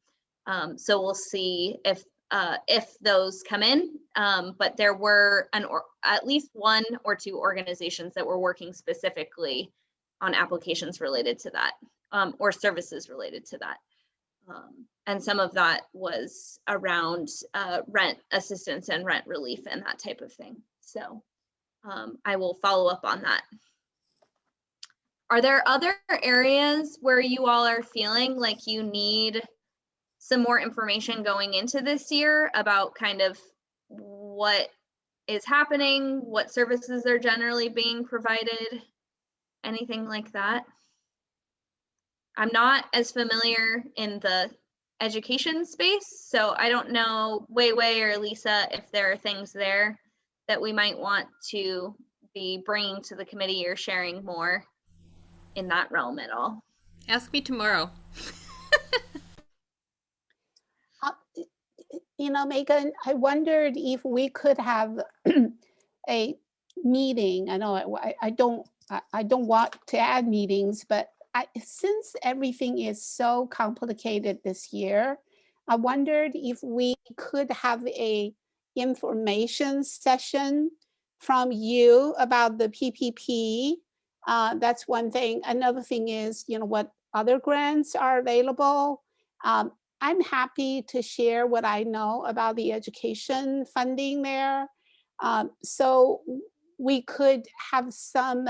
So we'll see if those come in, but there were at least one or two organizations that were working specifically on applications related to that, or services related to that. And some of that was around rent assistance and rent relief and that type of thing. So I will follow up on that. Are there other areas where you all are feeling like you need some more information going into this year about kind of what is happening, what services are generally being provided, anything like that? I'm not as familiar in the education space, so I don't know, Wei Wei or Lisa, if there are things there that we might want to be bringing to the committee or sharing more in that realm at all. Ask me tomorrow. You know, Megan, I wondered if we could have a meeting. I know I don't want to add meetings, but since everything is so complicated this year, I wondered if we could have a information session from you about the PPP. That's one thing. Another thing is, you know, what other grants are available. I'm happy to share what I know about the education funding there. So we could have some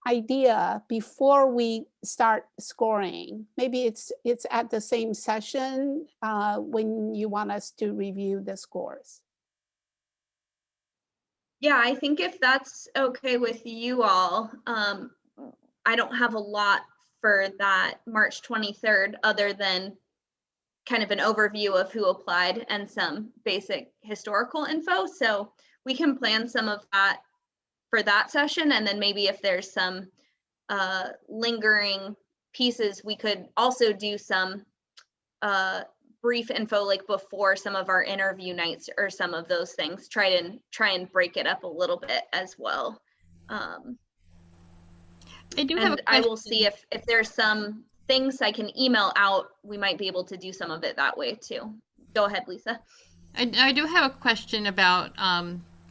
idea before we start scoring. Maybe it's at the same session when you want us to review the scores. Yeah, I think if that's okay with you all, I don't have a lot for that March 23rd other than kind of an overview of who applied and some basic historical info. So we can plan some of that for that session. And then maybe if there's some lingering pieces, we could also do some brief info like before some of our interview nights or some of those things, try and break it up a little bit as well. I will see if there's some things I can email out, we might be able to do some of it that way too. Go ahead, Lisa. I do have a question about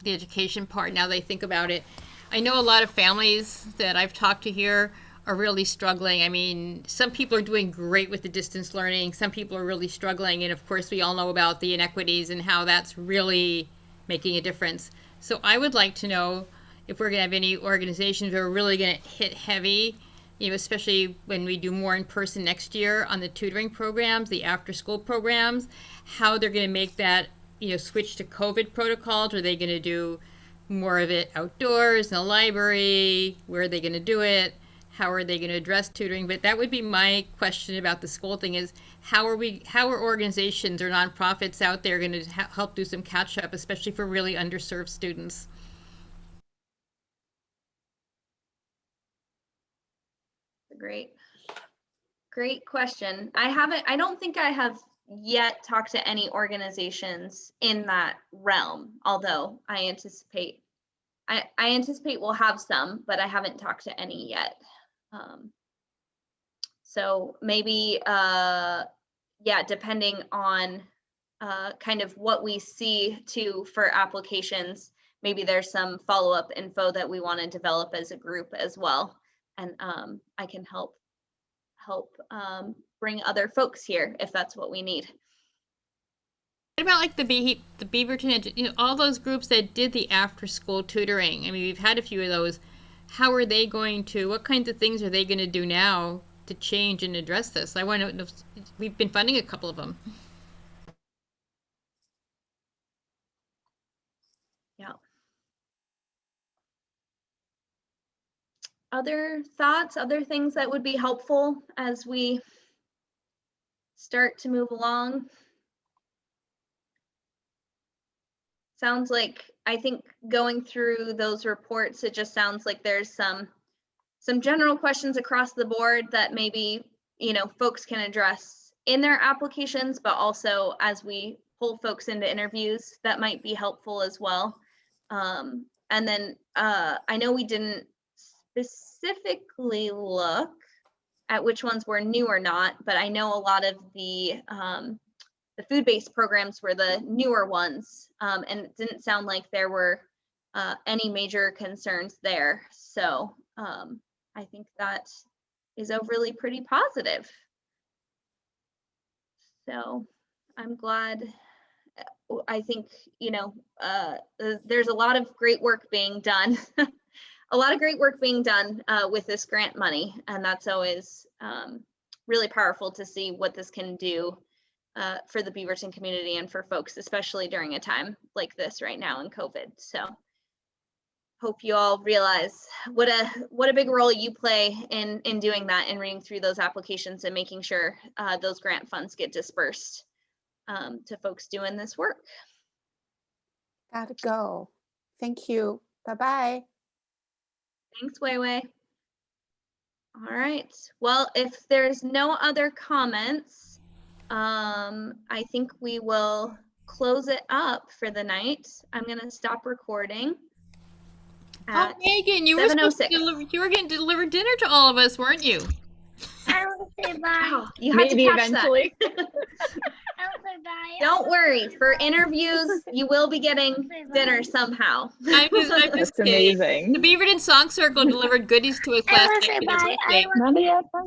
the education part now that I think about it. I know a lot of families that I've talked to here are really struggling. I mean, some people are doing great with the distance learning. Some people are really struggling. And of course, we all know about the inequities and how that's really making a difference. So I would like to know if we're going to have any organizations that are really going to hit heavy, you know, especially when we do more in person next year on the tutoring programs, the after school programs, how they're going to make that, you know, switch to COVID protocols. Are they going to do more of it outdoors in the library? Where are they going to do it? How are they going to address tutoring? But that would be my question about the school thing is how are organizations or nonprofits out there going to help do some catch up, especially for really underserved students? Great question. I don't think I have yet talked to any organizations in that realm, although I anticipate we'll have some, but I haven't talked to any yet. So maybe, depending on kind of what we see too for applications, maybe there's some follow-up info that we want to develop as a group as well. And I can help bring other folks here if that's what we need. What about like the Beaverton, all those groups that did the after-school tutoring? I mean, we've had a few of those. How are they going to, what kinds of things are they going to do now to change and address this? I want to know, we've been funding a couple of them. Yeah. Other thoughts, other things that would be helpful as we start to move along? Sounds like, I think going through those reports, it just sounds like there's some general questions across the board that maybe, folks can address in their applications, but also as we pull folks into interviews, that might be helpful as well. And then I know we didn't specifically look at which ones were new or not, but I know a lot of the food-based programs were the newer ones, and it didn't sound like there were any major concerns there. So I think that is overly pretty positive. So I'm glad. I think, there's a lot of great work being done. A lot of great work being done with this grant money, and that's always really powerful to see what this can do for the Beaverton community and for folks, especially during a time like this right now in COVID. So hope you all realize what a big role you play in doing that and reading through those applications and making sure those grant funds get dispersed to folks doing this work. Gotta go. Thank you. Bye-bye. Thanks, Wei Wei. All right. Well, if there's no other comments, I think we will close it up for the night. I'm going to stop recording. Oh, Megan, you were supposed to you were going to deliver dinner to all of us, weren't you? I will say bye. Oh, you had Maybe to catch eventually. I will say bye. Don't worry. For interviews, you will be getting dinner somehow. I'm just That's kidding. amazing. The Beaverton Song Circle delivered goodies to us I last will night say for their bye. birthday. I will